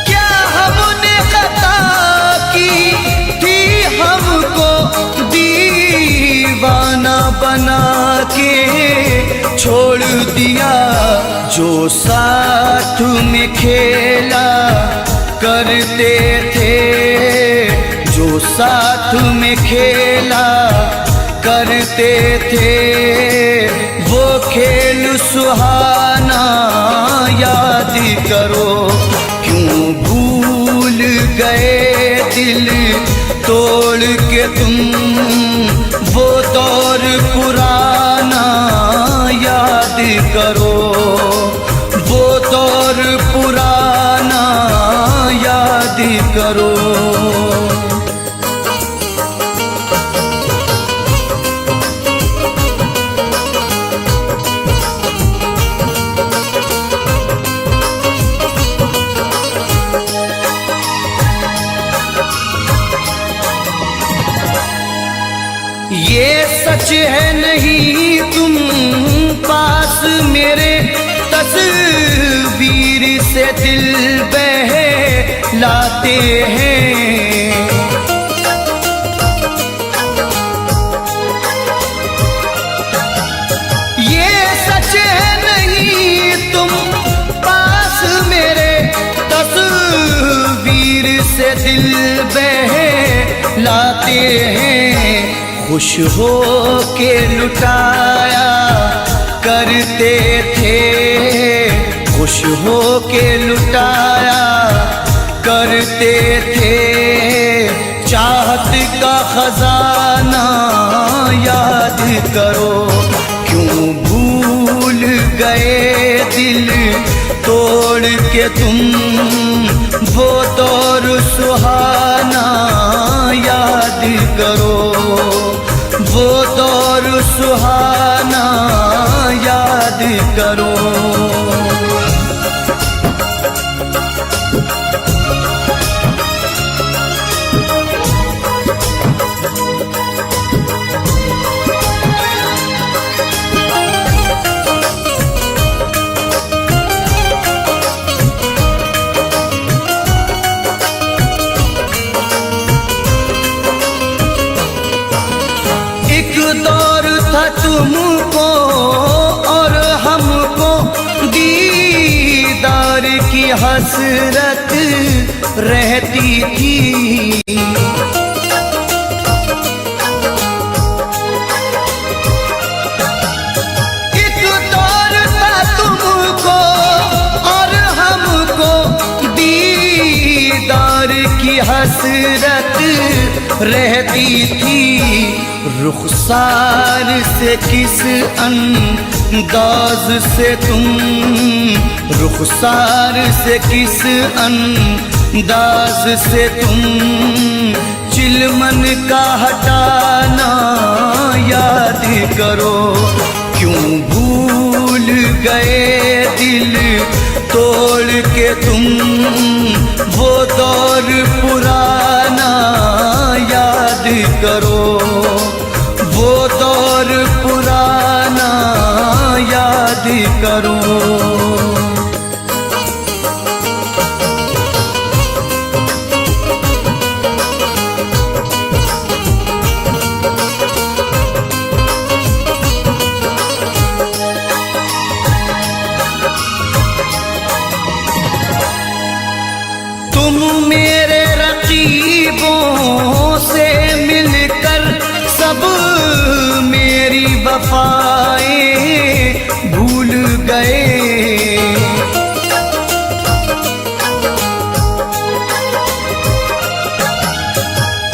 क्या हमने खता की थी, हमको दीवाना बना के छोड़ दिया। जो साथ में खेला करते थे, जो साथ में खेला करते थे, वो खेल सुहाना याद करो। क्यों भूल गए दिल तोड़ के तुम वो दौर पुराना याद करो, वो दौर पुराना याद करो। ये सच है नहीं तुम पास मेरे, तस्वीर से दिल बहलाते हैं। ये सच है नहीं तुम पास मेरे, तस्वीर से दिल बहलाते हैं। खुश हो के लुटाया करते थे, खुश हो के लुटाया करते थे। चाहत का खजाना याद करो, क्यों भूल गए दिल तोड़ के तुम वो दौर सुहाना याद करो, वो दौर सुहाना याद करो। दौर था तुमको और हमको दीदार की हसरत रहती थी। एक दौर था तुमको और हमको दीदार की हसरत रहती थी। रुखसार से किस अंदाज से तुम, रुखसार से किस अंदाज से तुम चिलमन का हटाना याद करो। क्यों भूल गए दिल तोड़ के तुम वो दौर पुराना याद करो, वो दौर पुराना याद करो। वफाएं भूल गए।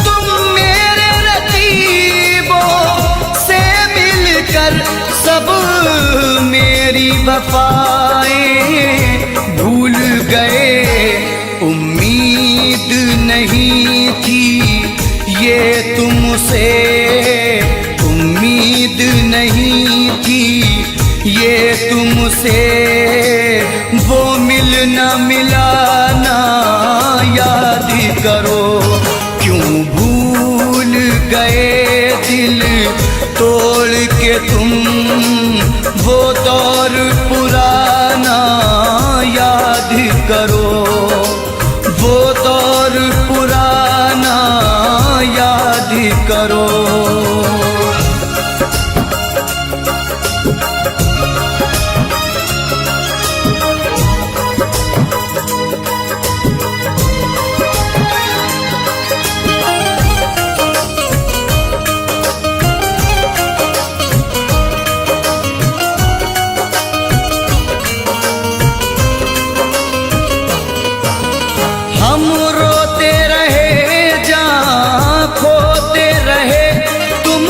तुम मेरे रकीबों से मिलकर सब मेरी वफाएं भूल गए। उम्मीद नहीं थी ये तुमसे, उम्मीद नहीं थी ये तुमसे, वो मिलना मिलाना याद करो। क्यों भूल गए दिल तोड़ के तुम, वो दौर पुराना याद करो, वो दौर पुराना याद करो। हम रोते रहे जहाँ खोते रहे, तुम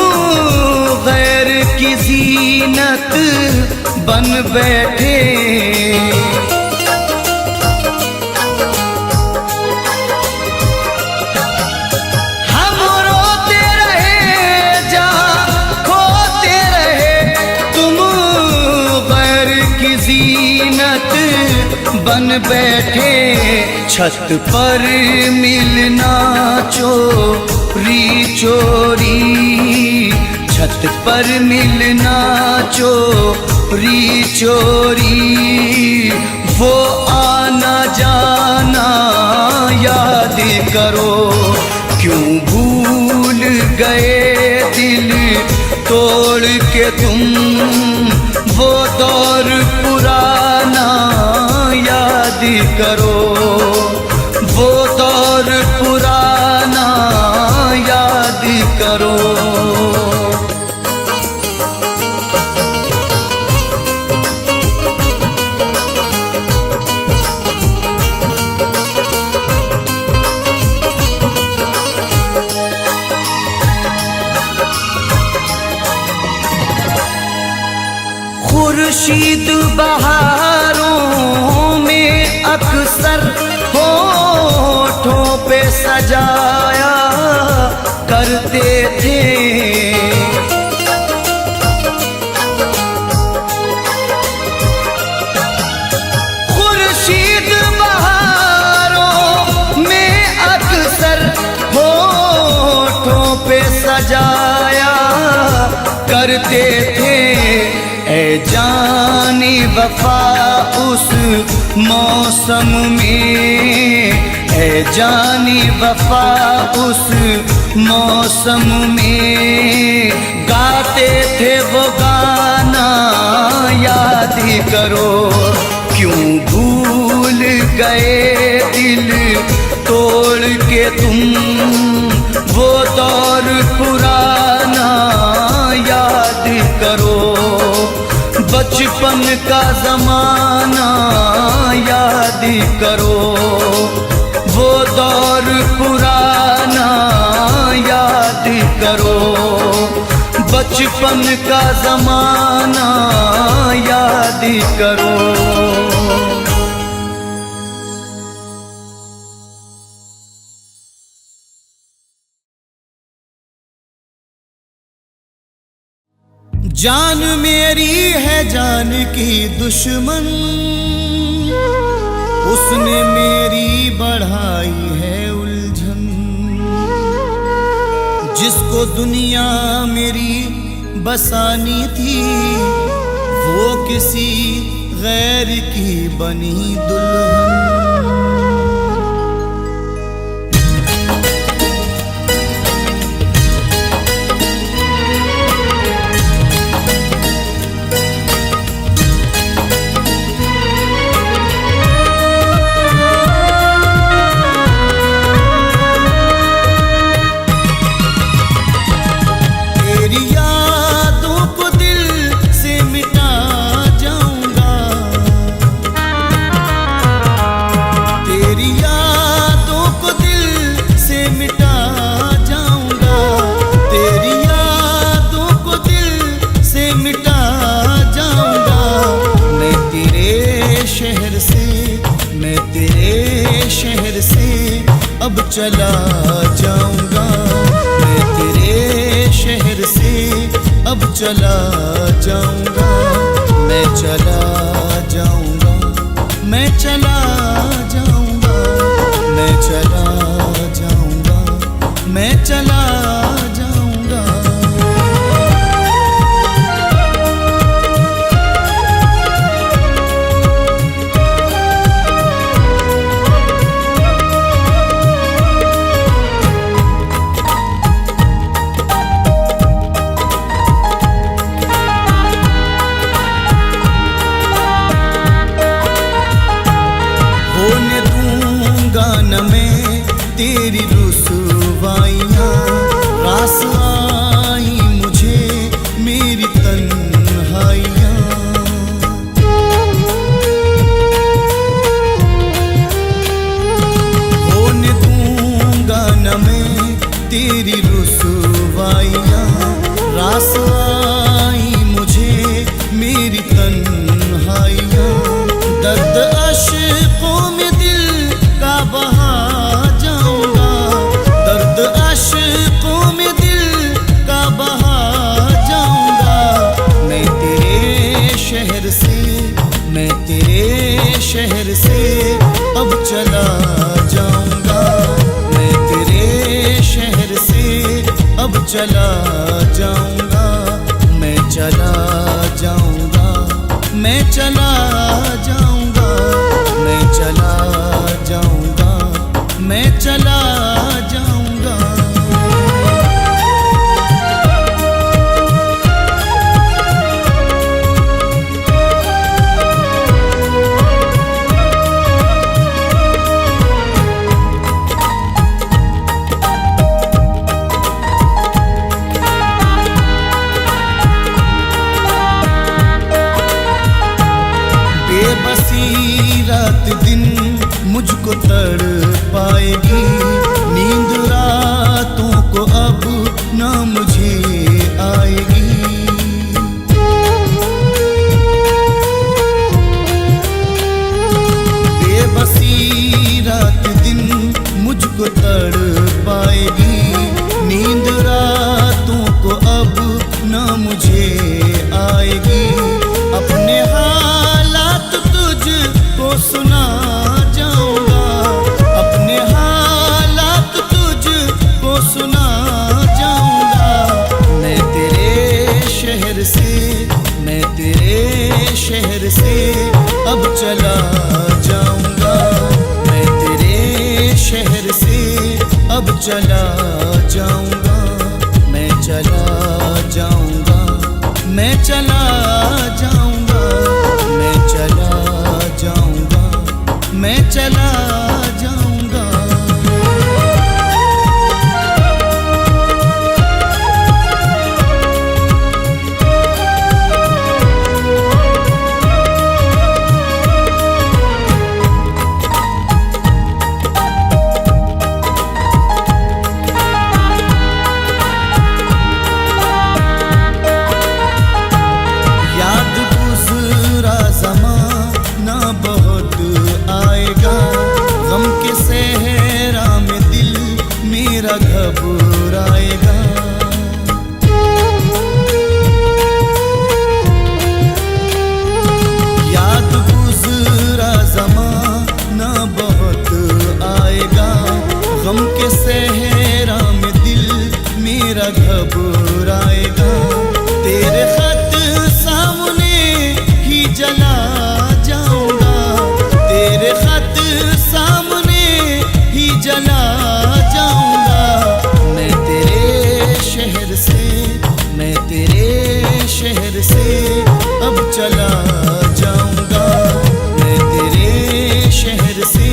गैर की ज़ीनत बन बैठे। हम रोते रहे जहाँ खोते रहे, तुम गैर की ज़ीनत बन बैठे। छत पर मिलना चोरी चोरी, छत पर मिलना चोरी चोरी, वो आना जाना याद करो। क्यों भूल गए दिल तोड़ के तुम, वो दौर पुराना याद करो, वो दौर पुराना याद करो। खुर्शीद बहारों में अक्सर होठों पे सजाया करते थे। खुर्शीद बहारों में अक्सर होठों पे सजाया करते थे। ऐ जाने वफा उस मौसम में, ऐ जाने वफा उस मौसम में, गाते थे वो गाना याद करो। क्यों भूल गए दिल तोड़ के तुम, वो दौर पुराना याद करो। बचपन का ज़माना याद करो, वो दौर पुराना याद करो। बचपन का ज़माना याद करो। जान मेरी है जान की दुश्मन, उसने मेरी बढ़ाई है उलझन। जिसको दुनिया मेरी बसानी थी, वो किसी गैर की बनी दुल्हन। तेरी यादों को चला जाऊंगा, मैं तेरे शहर से अब चला जाऊंगा, मैं चला जाऊंगा, मैं चला जाऊंगा, मैं चला जाऊंगा, मैं चला जाऊंगा। होने दूंगा न मैं तेरी रुसवाइयाँ, रास आई मुझे मेरी तन्हाइयाँ। होने दूंगा न मैं तेरी रुसवाइयाँ, रास आई मुझे मेरी तन्हाइयाँ। दर्द अश्कों में दिल का बहा जाऊंगा, दर्द अश्कों में दिल का बहा जाऊंगा। मैं तेरे शहर से, मैं तेरे शहर से अब चला जाऊंगा, मैं तेरे शहर से अब चला जाऊंगा, मैं चला जाऊंगा, मैं चला जाऊंगा, मैं चला जाऊंगा, मैं चला जाऊंगा। बेबसी रात दिन मुझको तड़पाएगी, नींद रातों को अब ना मुझे आएगी। बेबसी रात दिन मुझको तड़पाएगी, नींद रातों को अब ना मुझे आएगी। अपने हालात तुझको सुना जाऊंगा, अपने हालात तुझको सुना जाऊंगा। मैं तेरे शहर से, मैं तेरे शहर से अब चला जाऊंगा, मैं तेरे शहर से अब चला जाऊंगा, मैं चला जाऊंगा, मैं चला जाऊंगा, मैं चला जाऊंगा, मैं चला जाऊंगा। याद गुज़रा ज़माना बहुत आएगा, गम के सहरा में दिल मेरा घबराएगा। याद गुज़रा ज़माना बहुत आएगा, गम के सहरा में दिल मेरा घबराएगा। तेरे खत सामने ही जला जाऊंगा, तेरे खत सामने ही जला जाऊंगा। मैं तेरे शहर से, मैं तेरे शहर से अब चला जाऊंगा, मैं तेरे शहर से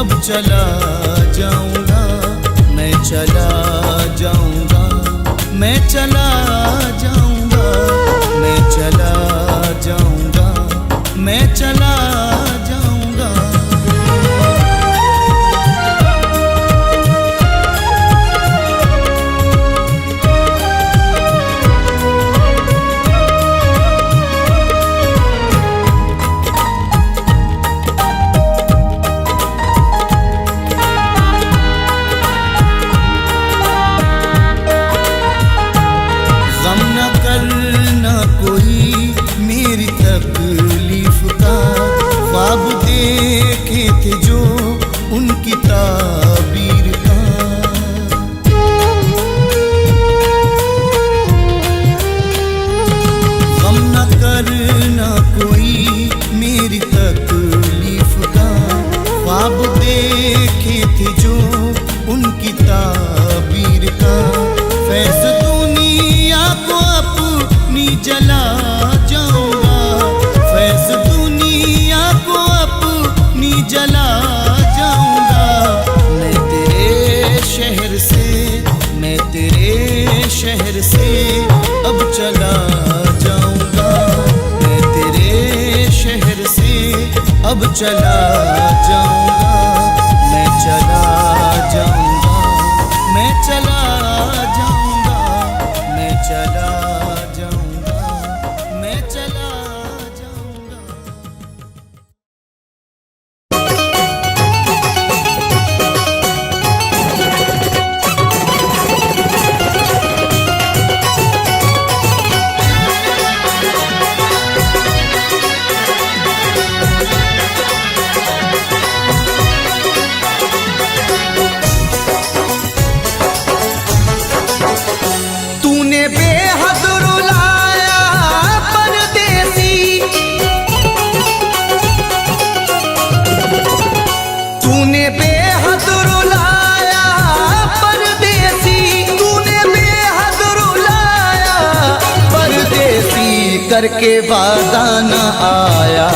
अब चला जाऊंगा, मैं चला जाऊंगा, मैं चला जाऊंगा, मैं चला जाऊंगा, मैं चला जाऊंगा। अब चला जाऊंगा, मैं चला जाऊंगा, मैं चला जाऊंगा, मैं चला जाऊंगा, मैं चला जाऊंगा। तूने बेहद रुलाया परदेसी, तूने बेहद रुलाया परदेसी, तूने बेहद रुलाया परदेसी, करके वादा न आया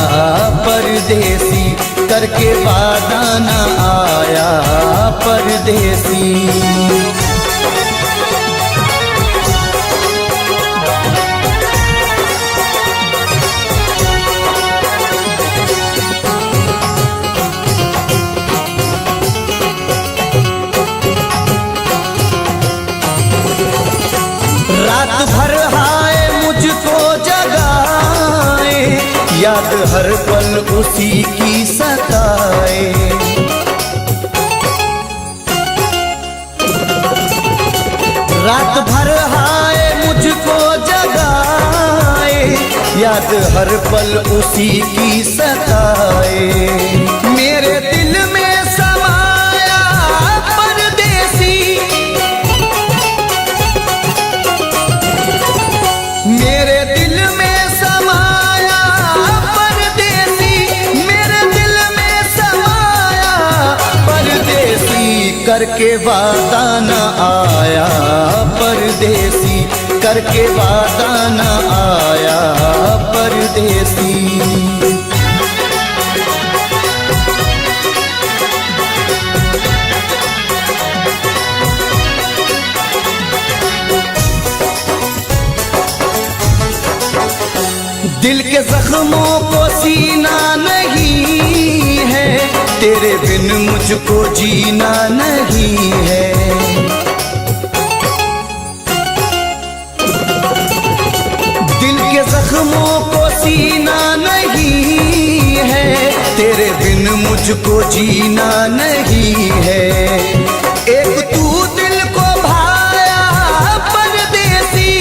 परदेसी, करके वादा न आया परदेसी। रात भर हाय मुझको जगाए, याद हर पल उसी की सताए। रात भर हाय मुझको जगाए, याद हर पल उसी की सताए। मेरे दिल में समाया परदेसी, मेरे दिल में समाया परदेसी, मेरे दिल में समाया परदेसी, करके वादा न आया परदेसी, करके वादा न आया परदेसी। दिल के जख्मों को सीना नहीं है, तेरे बिन मुझको जीना नहीं है। दिल के जख्मों को सीना नहीं है, तेरे बिन मुझको जीना नहीं है। एक तू दिल को भाया परदेसी,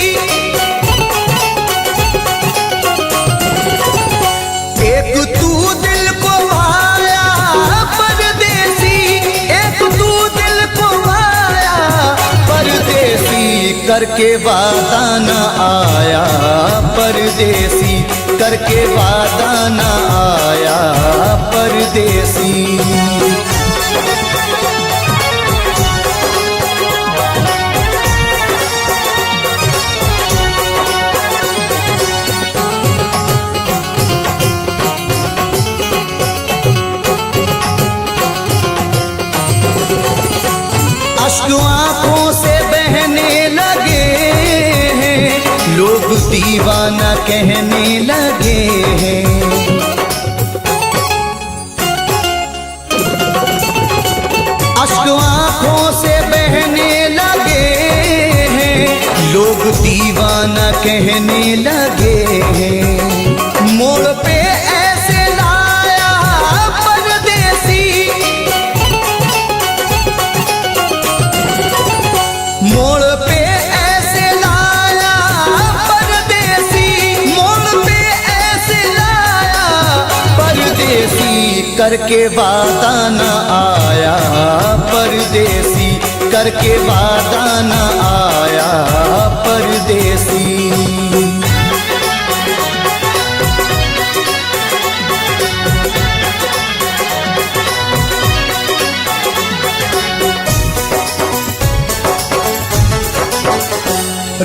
एक तू दिल को भाया परदेसी, एक तू दिल को भाया परदेसी, करके वादा न आया परदेसी, करके वादा न आया परदेसी। अश्क आंखों से बहने लगे हैं, लोग दीवाना कहने लगे हैं। अश्क आंखों से बहने लगे हैं, लोग दीवाना कहने लगे हैं। मोड़ पे ऐसे लाया परदेसी, मोड़ पे ऐसे लाया परदेसी, मोड़ पे ऐसे लाया परदेसी, करके वादा न आया परदेसी, करके वादा न आया परदेसी।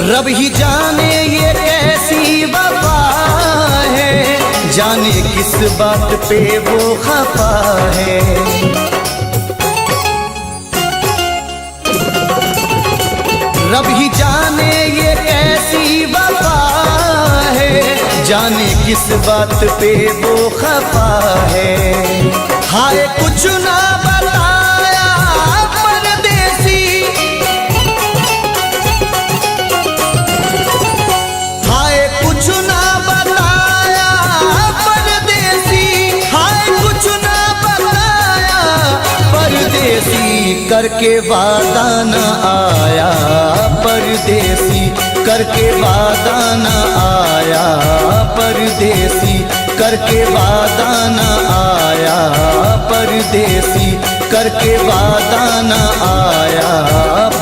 रब ही जाने ये कैसी वफा है, जाने किस बात पे वो खफा है। रब ही जाने ये कैसी वफा है, जाने किस बात पे वो खफा है। हाय कुछ ना बताया परदेसी, हाय कुछ ना बताया परदेसी, हाय कुछ ना बताया परदेसी, करके वादा न आया परदेसी, करके वादा न आया परदेसी, करके वादा न आया परदेसी, करके वादा न आया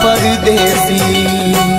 परदेसी।